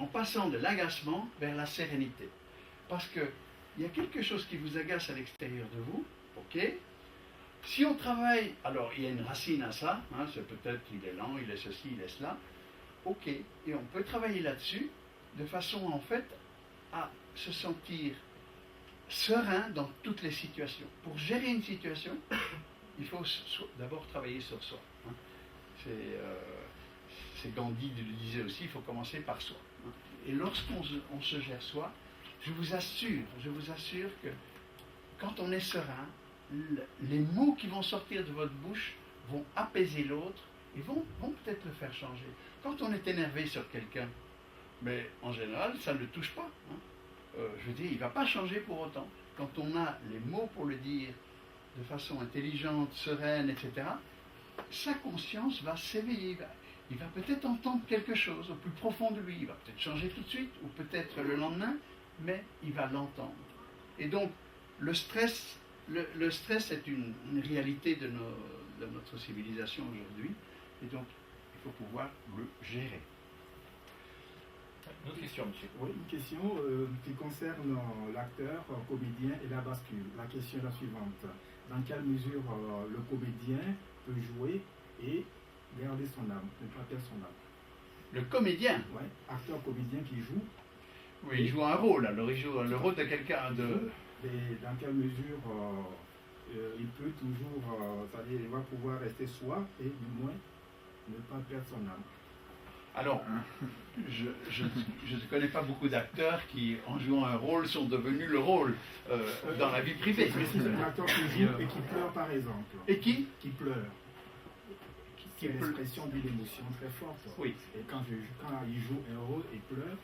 passant de l'agacement vers la sérénité. Parce qu'il y a quelque chose qui vous agace à l'extérieur de vous, ok? Si on travaille, alors il y a une racine à ça, c'est peut-être il est lent, il est ceci, il est cela, ok, et on peut travailler là-dessus de façon en fait à se sentir serein dans toutes les situations. Pour gérer une situation, il faut d'abord travailler sur soi. C'est Gandhi qui le disait aussi, il faut commencer par soi. Et lorsqu'on se gère soi, je vous assure que quand on est serein, les mots qui vont sortir de votre bouche vont apaiser l'autre et vont peut-être le faire changer. Quand on est énervé sur quelqu'un, mais en général, ça ne le touche pas. Je veux dire, il ne va pas changer pour autant. Quand on a les mots pour le dire de façon intelligente, sereine, etc., sa conscience va s'éveiller. Il va peut-être entendre quelque chose au plus profond de lui. Il va peut-être changer tout de suite, ou peut-être le lendemain, mais il va l'entendre. Et donc, le stress est une réalité de notre civilisation aujourd'hui, et donc il faut pouvoir le gérer. Une autre question, monsieur. Oui, une question qui concerne l'acteur, comédien et la bascule. La question est la suivante. Dans quelle mesure le comédien peut jouer et garder son âme, ne pas perdre son âme? Le comédien? Oui, acteur comédien qui joue. Oui, il joue un rôle, alors il joue le rôle de quelqu'un de... Et dans quelle mesure il peut toujours, c'est-à-dire il va pouvoir rester soi et du moins ne pas perdre son âme? Alors, je ne connais pas beaucoup d'acteurs qui, en jouant un rôle, sont devenus le rôle dans la vie privée. C'est un acteur qui joue et qui pleure, par exemple. Et qui pleure. Qui a l'expression d'une émotion très forte. Oui. Et quand il joue un rôle et pleure...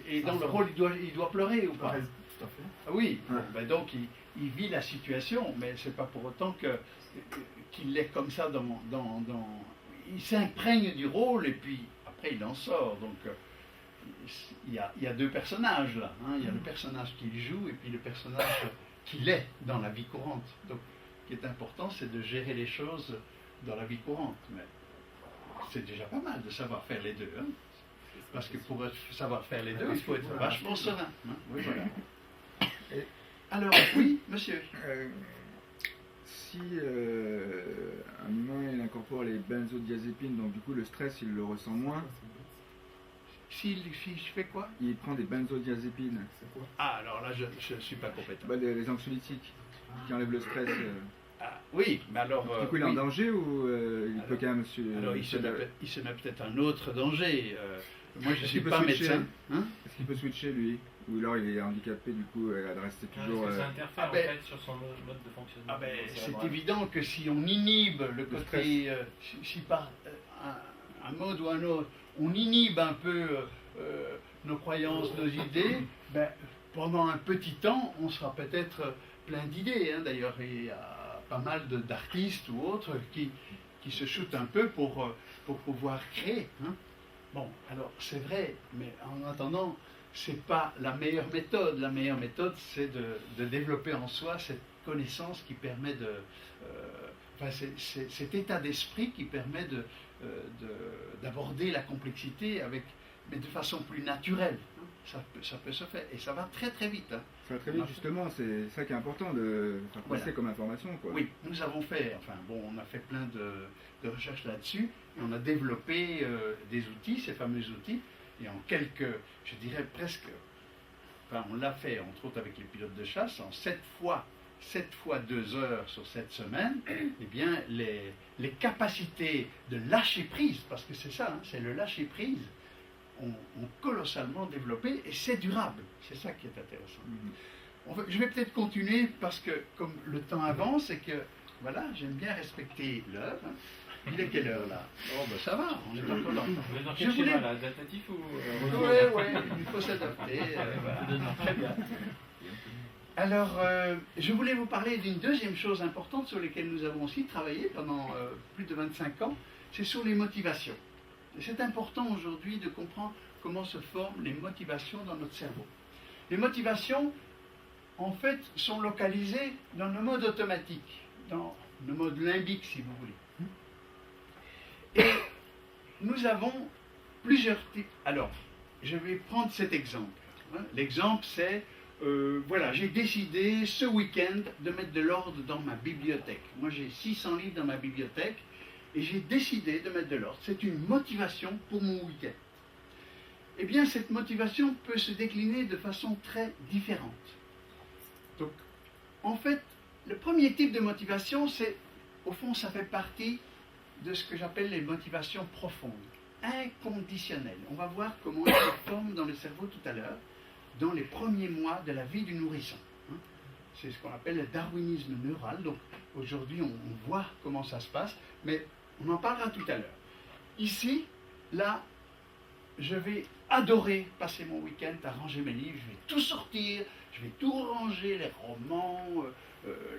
et dans le rôle, il doit pleurer ou pas? Tout à fait. Ah oui, ben donc il vit la situation, mais c'est pas pour autant qu'il est comme ça il s'imprègne du rôle et puis après il en sort. Donc il y a deux personnages là. Il y a le personnage qu'il joue et puis le personnage qu'il est dans la vie courante. Donc ce qui est important, c'est de gérer les choses dans la vie courante. Mais c'est déjà pas mal de savoir faire les deux. Parce que pour savoir faire les deux, il faut être vachement serein. Oui, voilà. Alors, oui, monsieur. Si un humain il incorpore les benzodiazépines, donc du coup le stress il le ressent moins. Si je fais quoi? Il prend des benzodiazépines. C'est quoi? Ah, alors là, je ne suis pas compétent. Les anxiolytiques qui enlèvent le stress. Ah, oui, mais alors... du coup, il est en danger ou il peut quand même... Alors, il se met peut-être un autre danger. Moi, je ne suis pas switcher, médecin. Est-ce qu'il peut switcher, lui? Ou alors il est handicapé, du coup, elle reste toujours... Est-ce que ça interfère en fait sur son mode de fonctionnement? C'est évident que si on inhibe le côté... si par un mode ou un autre, on inhibe un peu nos croyances, nos idées, pendant un petit temps, on sera peut-être plein d'idées. D'ailleurs, il y a pas mal d'artistes ou autres qui qui se shootent un peu pour pouvoir créer. Hein. Bon, alors c'est vrai, mais en attendant, c'est pas la meilleure méthode. La meilleure méthode, c'est de développer en soi cette connaissance qui permet cet état d'esprit qui permet d'aborder la complexité mais de façon plus naturelle. Hein. Ça peut se faire, et ça va très très vite. Hein. Ça va très vite, justement, c'est ça qui est important de faire passer comme information, quoi. Oui, nous avons fait, on a fait plein de recherches là-dessus, et on a développé des outils, ces fameux outils, et en je dirais presque, on l'a fait entre autres avec les pilotes de chasse, en 7 fois 2 heures sur 7 semaines, eh bien les capacités de lâcher prise, parce que c'est ça, hein, c'est le lâcher prise, ont colossalement développé, et c'est durable, c'est ça qui est intéressant. Je vais peut-être continuer, parce que comme le temps avance, et que, voilà, j'aime bien respecter l'heure. Hein. Il est quelle heure là? Oh ben ça va, on est encore dans le temps. Vous êtes dans quel schéma là? Adaptatif ou Oui, il faut s'adapter. Très bien. Alors, je voulais vous parler d'une deuxième chose importante sur laquelle nous avons aussi travaillé pendant plus de 25 ans, c'est sur les motivations. Et c'est important aujourd'hui de comprendre comment se forment les motivations dans notre cerveau. Les motivations, en fait, sont localisées dans nos modes automatiques, dans nos modes limbiques, si vous voulez. Et nous avons plusieurs types. Alors, je vais prendre cet exemple. L'exemple, c'est, voilà, j'ai décidé ce week-end de mettre de l'ordre dans ma bibliothèque. Moi, j'ai 600 livres dans ma bibliothèque et j'ai décidé de mettre de l'ordre. C'est une motivation pour mon week-end. Eh bien, cette motivation peut se décliner de façon très différente. Donc, en fait, le premier type de motivation, c'est, au fond, ça fait partie de ce que j'appelle les motivations profondes, inconditionnelles. On va voir comment elles se forment dans le cerveau tout à l'heure, dans les premiers mois de la vie du nourrisson. C'est ce qu'on appelle le darwinisme neural. Donc aujourd'hui, on voit comment ça se passe, mais on en parlera tout à l'heure. Ici, là, je vais adorer passer mon week-end à ranger mes livres, je vais tout sortir, je vais tout ranger, les romans,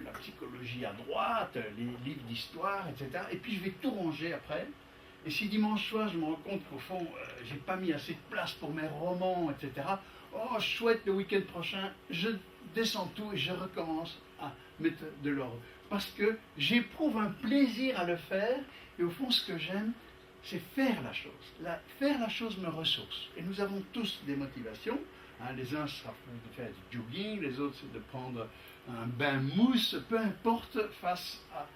la psychologie à droite, les livres d'histoire, etc. Et puis je vais tout ranger après. Et si dimanche soir, je me rends compte qu'au fond, j'ai pas mis assez de place pour mes romans, etc. Oh, chouette, le week-end prochain, je descends tout et je recommence à mettre de l'ordre. Parce que j'éprouve un plaisir à le faire, et au fond, ce que j'aime, c'est faire la chose. Faire la chose me ressource. Et nous avons tous des motivations. Hein, les uns, ça de faire du jogging, les autres, c'est de prendre un bain mousse, peu importe, face à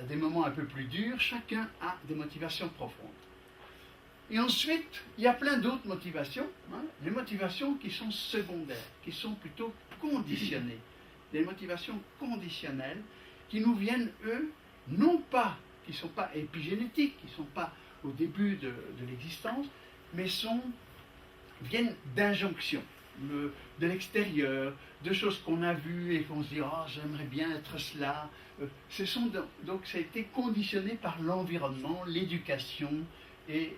des moments un peu plus durs, chacun a des motivations profondes. Et ensuite, il y a plein d'autres motivations, hein, les motivations qui sont secondaires, qui sont plutôt conditionnées. Des motivations conditionnelles qui nous viennent, eux, non pas, qui ne sont pas épigénétiques, qui ne sont pas au début de l'existence, mais viennent d'injonctions, de l'extérieur, de choses qu'on a vues et qu'on se dit « Oh, j'aimerais bien être cela ». Donc ça a été conditionné par l'environnement, l'éducation et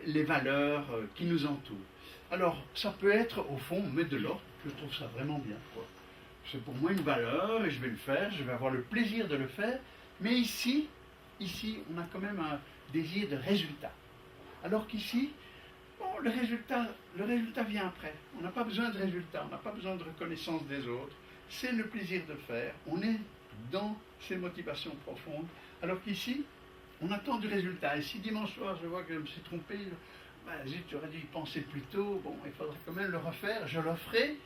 les valeurs qui nous entourent. Alors, ça peut être, au fond, mettre de l'ordre, je trouve ça vraiment bien, quoi. C'est pour moi une valeur et je vais le faire, je vais avoir le plaisir de le faire, mais ici, on a quand même un désir de résultat. Alors qu'ici, bon, le résultat vient après. On n'a pas besoin de résultat, on n'a pas besoin de reconnaissance des autres. C'est le plaisir de faire. On est dans ces motivations profondes. Alors qu'ici, on attend du résultat. Et si dimanche soir, je vois que je me suis trompé, zut, j'aurais dû y penser plus tôt, bon, il faudrait quand même le refaire, je le ferai,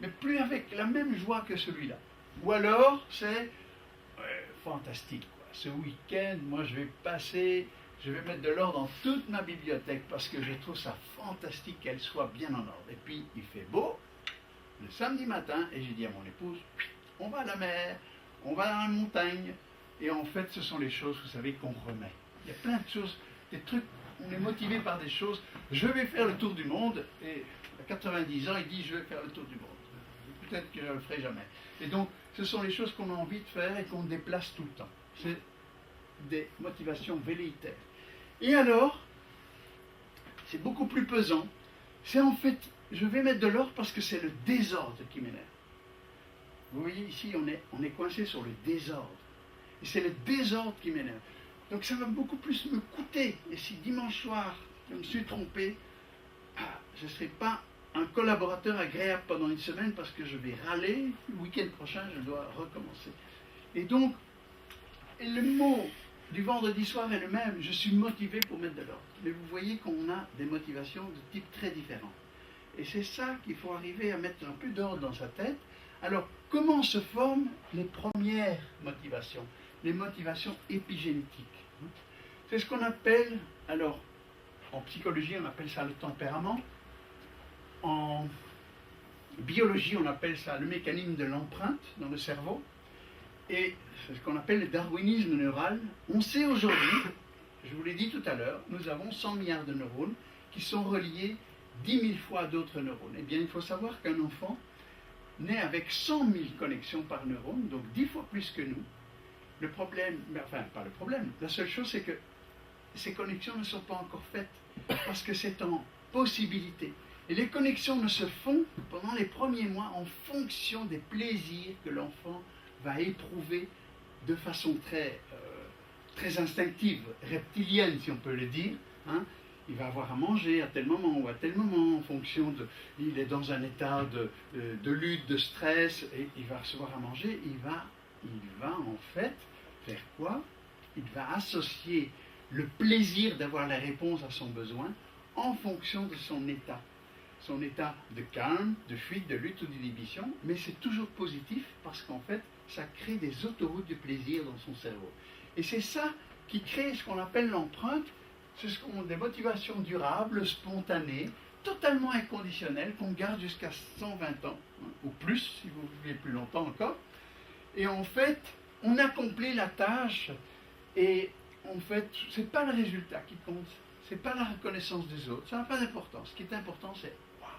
mais plus avec la même joie que celui-là. Ou alors, c'est fantastique, quoi. Ce week-end, moi, je vais mettre de l'ordre dans toute ma bibliothèque parce que je trouve ça fantastique qu'elle soit bien en ordre. Et puis, il fait beau, le samedi matin, et j'ai dit à mon épouse, on va à la mer, on va dans la montagne, et en fait, ce sont les choses, vous savez, qu'on remet. Il y a plein de choses, des trucs, on est motivé par des choses. Je vais faire le tour du monde, et à 90 ans, il dit, je vais faire le tour du monde. Peut-être que je ne le ferai jamais. Et donc, ce sont les choses qu'on a envie de faire et qu'on déplace tout le temps. C'est des motivations velléitaires. Et alors, c'est beaucoup plus pesant. C'est en fait, je vais mettre de l'ordre parce que c'est le désordre qui m'énerve. Vous voyez ici, on est coincé sur le désordre. Et c'est le désordre qui m'énerve. Donc ça va beaucoup plus me coûter. Et si dimanche soir, je me suis trompé, je ne serai pas un collaborateur agréable pendant une semaine parce que je vais râler. Le week-end prochain, je dois recommencer. Et donc, le mot du vendredi soir est le même. Je suis motivé pour mettre de l'ordre. Mais vous voyez qu'on a des motivations de type très différents. Et c'est ça qu'il faut arriver à mettre un peu d'ordre dans sa tête. Alors, comment se forment les premières motivations? Les motivations épigénétiques. C'est ce qu'on appelle, alors, en psychologie, on appelle ça le tempérament. En biologie, on appelle ça le mécanisme de l'empreinte dans le cerveau. Et c'est ce qu'on appelle le darwinisme neural. On sait aujourd'hui, je vous l'ai dit tout à l'heure, nous avons 100 milliards de neurones qui sont reliés 10 000 fois à d'autres neurones. Eh bien, il faut savoir qu'un enfant naît avec 100 000 connexions par neurone, donc 10 fois plus que nous. Le problème, enfin, pas le problème, la seule chose, c'est que ces connexions ne sont pas encore faites, parce que c'est en possibilité. Et les connexions ne se font pendant les premiers mois en fonction des plaisirs que l'enfant va éprouver de façon très instinctive, reptilienne, si on peut le dire. Hein. Il va avoir à manger à tel moment ou à tel moment, en fonction de... Il est dans un état de lutte, de stress, et il va recevoir à manger. Il va en fait faire quoi? Il va associer le plaisir d'avoir la réponse à son besoin en fonction de son état. Son état de calme, de fuite, de lutte ou d'inhibition, mais c'est toujours positif parce qu'en fait, ça crée des autoroutes de plaisir dans son cerveau. Et c'est ça qui crée ce qu'on appelle l'empreinte. Ce sont des motivations durables, spontanées, totalement inconditionnelles, qu'on garde jusqu'à 120 ans, hein, ou plus, si vous vivez plus longtemps encore. Et en fait, on accomplit la tâche, et en fait, ce n'est pas le résultat qui compte, ce n'est pas la reconnaissance des autres, ça n'a pas d'importance. Ce qui est important, c'est « waouh,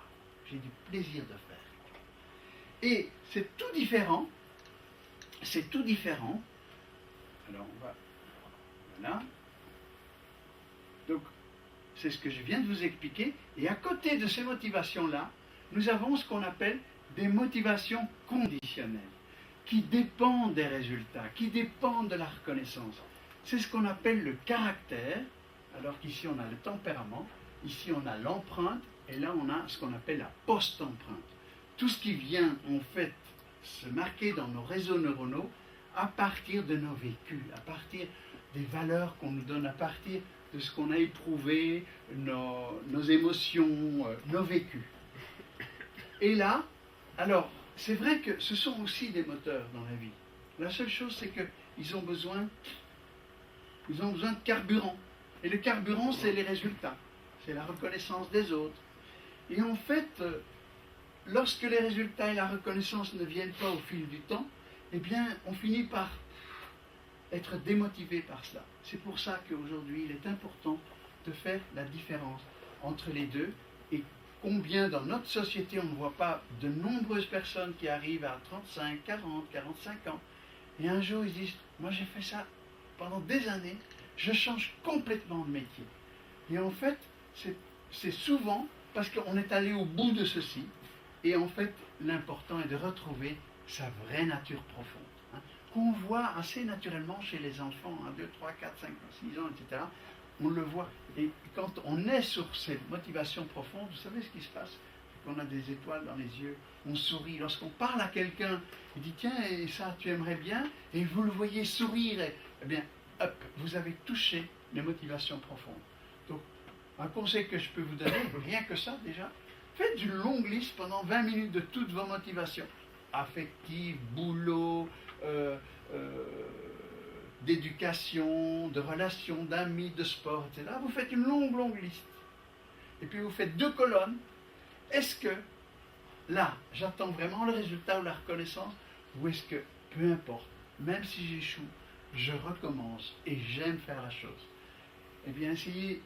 j'ai du plaisir de faire ». Et c'est tout différent, Alors, on va... Voilà. Donc, c'est ce que je viens de vous expliquer. Et à côté de ces motivations-là, nous avons ce qu'on appelle des motivations conditionnelles, qui dépendent des résultats, qui dépendent de la reconnaissance. C'est ce qu'on appelle le caractère, alors qu'ici on a le tempérament, ici on a l'empreinte, et là on a ce qu'on appelle la post-empreinte. Tout ce qui vient en fait se marquer dans nos réseaux neuronaux à partir de nos vécus, à partir des valeurs qu'on nous donne, à partir de ce qu'on a éprouvé, nos émotions, nos vécus. Et là, alors, c'est vrai que ce sont aussi des moteurs dans la vie. La seule chose, c'est qu'ils ont besoin de carburant. Et le carburant, c'est les résultats. C'est la reconnaissance des autres. Et en fait, lorsque les résultats et la reconnaissance ne viennent pas au fil du temps, eh bien, on finit par être démotivé par cela. C'est pour ça qu'aujourd'hui, il est important de faire la différence entre les deux. Et combien dans notre société, on ne voit pas de nombreuses personnes qui arrivent à 35, 40, 45 ans, et un jour, ils disent, moi j'ai fait ça pendant des années, je change complètement de métier. Et en fait, c'est souvent parce qu'on est allé au bout de ceci, et en fait, l'important est de retrouver sa vraie nature profonde, hein, qu'on voit assez naturellement chez les enfants, hein, 2, 3, 4, 5, 6 ans, etc. On le voit. Et quand on est sur ces motivations profondes, vous savez ce qui se passe? On a des étoiles dans les yeux, on sourit. Lorsqu'on parle à quelqu'un, il dit, tiens, et ça, tu aimerais bien? Et vous le voyez sourire, eh bien, hop, vous avez touché les motivations profondes. Donc, un conseil que je peux vous donner, rien que ça déjà, faites une longue liste pendant 20 minutes de toutes vos motivations. Affectives, boulot, d'éducation, de relations, d'amis, de sport, etc. Vous faites une longue liste. Et puis vous faites 2 colonnes. Est-ce que là, j'attends vraiment le résultat ou la reconnaissance, ou est-ce que, peu importe, même si j'échoue, je recommence et j'aime faire la chose? Eh bien, essayez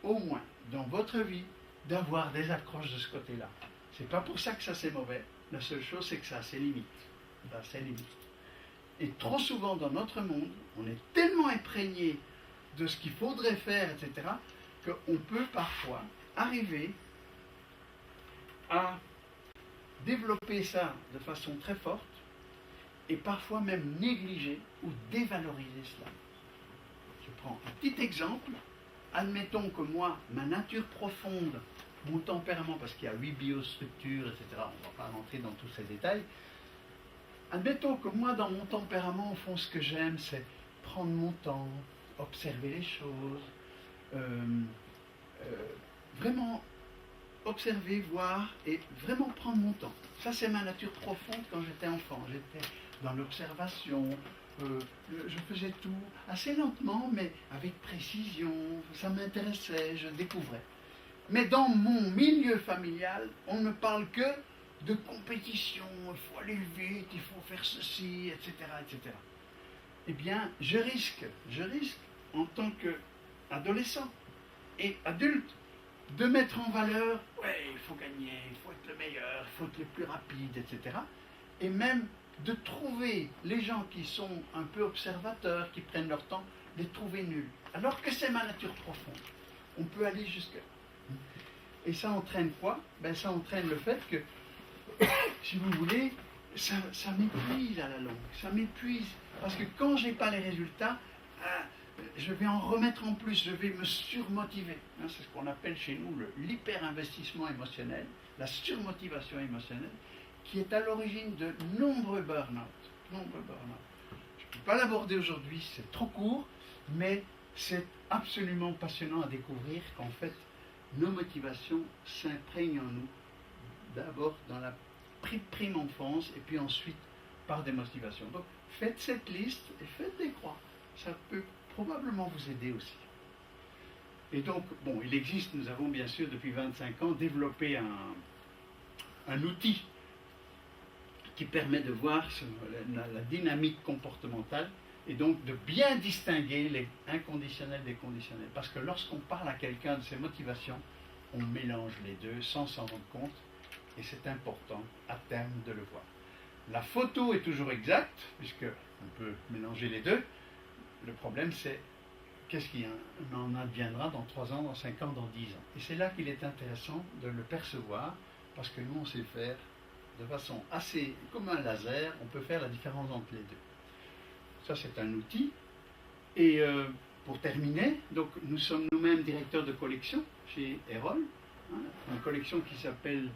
au moins dans votre vie d'avoir des accroches de ce côté-là. C'est pas pour ça que ça c'est mauvais. La seule chose, c'est que ça a ses limites. Ça a ses limites. Et trop souvent dans notre monde, on est tellement imprégné de ce qu'il faudrait faire, etc., qu'on peut parfois arriver à développer ça de façon très forte et parfois même négliger ou dévaloriser cela. Je prends un petit exemple. Admettons que moi, ma nature profonde, mon tempérament, parce qu'il y a 8 biostructures, etc., on ne va pas rentrer dans tous ces détails. Admettons que moi, dans mon tempérament, au fond, ce que j'aime, c'est prendre mon temps, observer les choses, vraiment observer, voir et vraiment prendre mon temps. Ça, c'est ma nature profonde quand j'étais enfant. J'étais dans l'observation, je faisais tout assez lentement, mais avec précision. Ça m'intéressait, je découvrais. Mais dans mon milieu familial, on ne parle que de compétition, il faut aller vite, il faut faire ceci, etc., etc. Eh bien, je risque, en tant qu'adolescent et adulte, de mettre en valeur, ouais, il faut gagner, il faut être le meilleur, il faut être le plus rapide, etc. Et même de trouver les gens qui sont un peu observateurs, qui prennent leur temps, les trouver nuls. Alors que c'est ma nature profonde. On peut aller jusque. Et ça entraîne quoi? Ben, ça entraîne le fait que, si vous voulez, ça m'épuise à la longue. Ça m'épuise. Parce que quand je n'ai pas les résultats, je vais en remettre en plus, je vais me surmotiver. C'est ce qu'on appelle chez nous l'hyper-investissement émotionnel, la surmotivation émotionnelle, qui est à l'origine de nombreux burn-out. Je ne peux pas l'aborder aujourd'hui, c'est trop court, mais c'est absolument passionnant à découvrir qu'en fait, nos motivations s'imprègnent en nous, d'abord dans la prime enfance, et puis ensuite par des motivations. Donc, faites cette liste et faites des croix. Ça peut probablement vous aider aussi. Et donc, bon, il existe, nous avons bien sûr depuis 25 ans développé un outil qui permet de voir la dynamique comportementale et donc de bien distinguer les inconditionnels des conditionnels. Parce que lorsqu'on parle à quelqu'un de ses motivations, on mélange les deux sans s'en rendre compte et c'est important à terme de le voir. La photo est toujours exacte, puisqu'on peut mélanger les deux. Le problème, c'est qu'est-ce qui en adviendra dans 3 ans, dans 5 ans, dans 10 ans. Et c'est là qu'il est intéressant de le percevoir, parce que nous, on sait faire de façon assez, comme un laser, on peut faire la différence entre les deux. Ça, c'est un outil. Et pour terminer, donc, nous sommes nous-mêmes directeurs de collection chez Erol, une collection qui s'appelle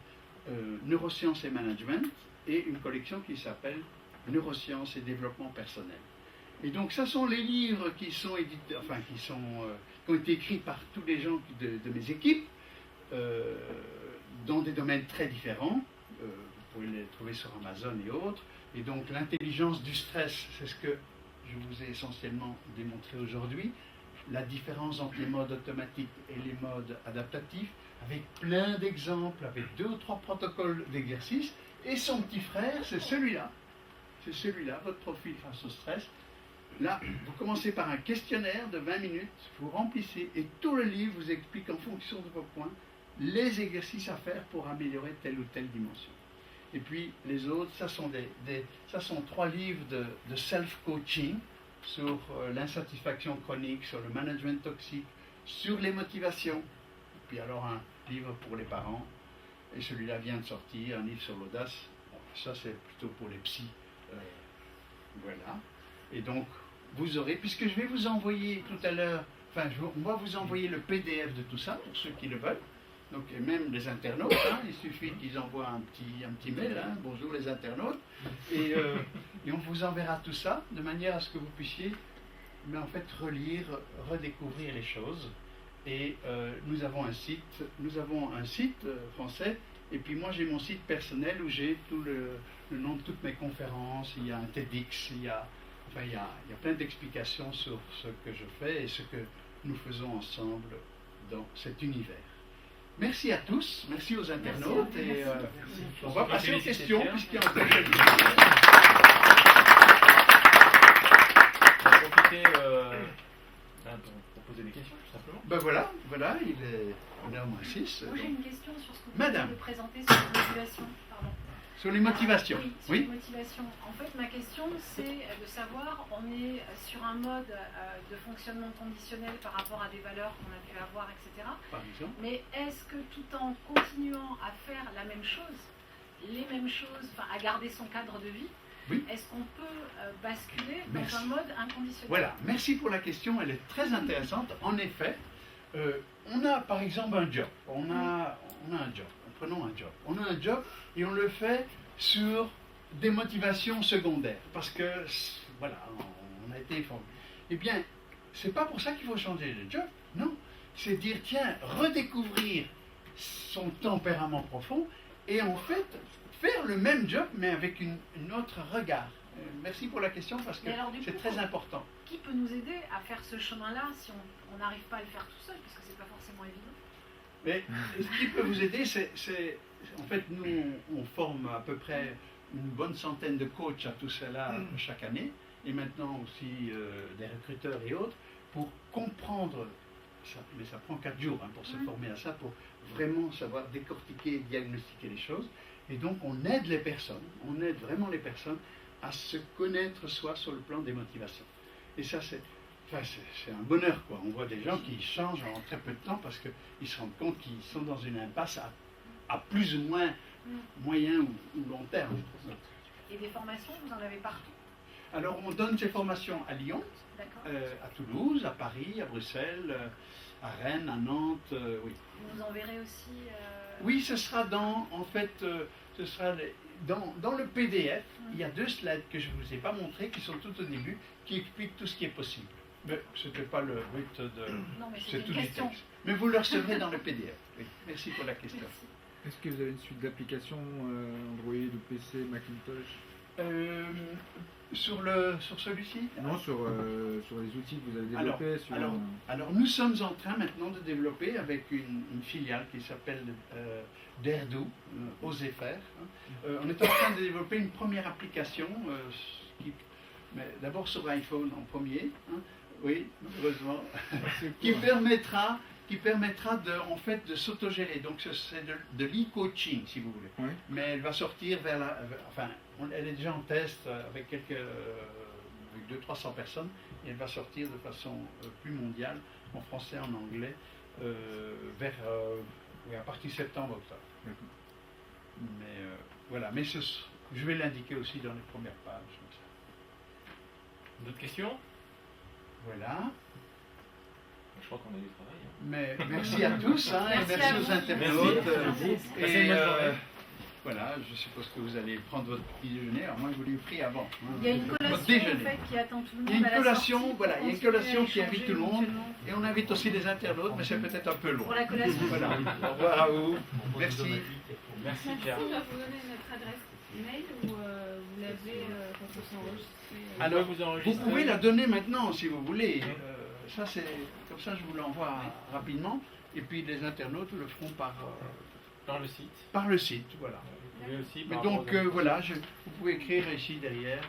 Neurosciences et Management, et une collection qui s'appelle Neurosciences et Développement Personnel. Et donc, ça sont les livres qui sont édités, enfin, qui ont été écrits par tous les gens de mes équipes, dans des domaines très différents. Vous pouvez les trouver sur Amazon et autres. Et donc, l'intelligence du stress, c'est ce que je vous ai essentiellement démontré aujourd'hui. La différence entre les modes automatiques et les modes adaptatifs, avec plein d'exemples, avec 2 ou 3 protocoles d'exercice. Et son petit frère, c'est celui-là. C'est celui-là, votre profil face au stress. Là, vous commencez par un questionnaire de 20 minutes, vous remplissez, et tout le livre vous explique en fonction de vos points les exercices à faire pour améliorer telle ou telle dimension. Et puis les autres, ça sont 3 livres de self-coaching sur l'insatisfaction chronique, sur le management toxique, sur les motivations. Et puis alors un livre pour les parents, et celui-là vient de sortir, un livre sur l'audace. Bon, ça c'est plutôt pour les psys. Voilà. Et donc, vous aurez, puisque je vais vous envoyer tout à l'heure, enfin, on va vous envoyer le PDF de tout ça, pour ceux qui le veulent. Donc, et même les internautes, il suffit qu'ils envoient un petit mail, bonjour les internautes, et on vous enverra tout ça, de manière à ce que vous puissiez, mais en fait, relire, redécouvrir les choses. Et nous avons un site français, et puis moi j'ai mon site personnel où j'ai tout le nom de toutes mes conférences, il y a un TEDx, il y a plein d'explications sur ce que je fais et ce que nous faisons ensemble dans cet univers. Merci à tous, merci aux internautes, et on va passer aux questions, puisqu'il y a encore quelques questions. On va profiter pour poser des questions, tout simplement. Ben voilà, on est au moins 6. Moi j'ai une question sur ce que vous Madame. venez de présenter sur la motivation. Pardon. Sur les motivations. Oui, sur les motivations. En fait, ma question, c'est de savoir, on est sur un mode de fonctionnement conditionnel par rapport à des valeurs qu'on a pu avoir, etc. Par exemple. Mais est-ce que tout en continuant à faire la même chose, les mêmes choses, enfin à garder son cadre de vie, Oui. est-ce qu'on peut basculer Merci. dans un mode inconditionnel? Voilà, merci pour la question, elle est très intéressante. En effet, on a par exemple un job. On a un job. Prenons un job. On a un job et on le fait sur des motivations secondaires. Parce que, voilà, on a été formé. Eh bien, c'est pas pour ça qu'il faut changer de job. Non. C'est dire, tiens, redécouvrir son tempérament profond et en fait, faire le même job mais avec une autre regard. Merci pour la question parce que Mais alors, du c'est coup, très important. Qui peut nous aider à faire ce chemin-là si on n'arrive pas à le faire tout seul, parce que c'est pas forcément évident? Mais ce qui peut vous aider, c'est en fait, nous, on forme à peu près une bonne centaine de coachs à tout cela chaque année, et maintenant aussi des recruteurs et autres, pour comprendre ça. Mais ça prend 4 jours pour se former à ça, pour vraiment savoir décortiquer et diagnostiquer les choses. Et donc, on aide les personnes, on aide vraiment les personnes à se connaître soi sur le plan des motivations. Et ça, c'est un bonheur, quoi. On voit des gens qui changent en très peu de temps parce qu'ils se rendent compte qu'ils sont dans une impasse à plus ou moins moyen ou long terme. Et des formations, vous en avez partout? Alors, on donne ces formations à Lyon, D'accord. à Toulouse, à Paris, à Bruxelles, à Rennes, à Nantes, oui. Vous nous enverrez aussi... Oui, ce sera dans le PDF. Il y a 2 slides que je ne vous ai pas montrés, qui sont tout au début, qui expliquent tout ce qui est possible. Mais ce n'était pas le but de... Non, mais C'est c'est tout une du question. texte. Mais vous le recevrez dans le PDF. Oui. Merci pour la question. Merci. Est-ce que vous avez une suite d'applications Android ou PC, Macintosh? Sur celui-ci Non, sur les outils que vous avez développés. Alors, nous sommes en train maintenant de développer avec une filiale qui s'appelle Derdo, Osez faire. On est en train de développer une première application, mais d'abord sur iPhone en premier, oui, heureusement, qui permettra en fait de s'autogérer. Donc c'est de l'e-coaching si vous voulez. Oui. Mais elle va sortir elle est déjà en test avec 200-300 personnes et elle va sortir de façon plus mondiale, en français, en anglais, à partir de septembre-octobre. Mais voilà, mais je vais l'indiquer aussi dans les premières pages. Comme ça. D'autres questions? Voilà. Je crois qu'on a du travail. Mais merci à tous et Merci merci à aux vous. internautes. Merci. Passez Et une bonne journée. voilà, je suppose que vous allez prendre votre petit déjeuner, alors moi je vous l'ai pris avant. Il y a une Votre collation en déjeuner. fait, qui attend tout le monde. Il y a une à la collation, sortie voilà, pour il y a une continuer à collation qui échanger invite tout le monde. éventuellement. Et on invite aussi les internautes, mais c'est peut-être un peu lourd. Pour la collation. Voilà, au revoir à vous. Merci. Merci Pierre. On va vous donner notre adresse mail ou vous l'avez quand on s'enregistre. Alors, vous vous enregistrez. pouvez la donner maintenant si vous voulez. Ça, c'est comme ça, je vous l'envoie rapidement. Et puis les internautes le feront par le site. le site. Voilà. Vous pouvez aussi. Mais par donc rapport aux voilà, vous pouvez écrire ici derrière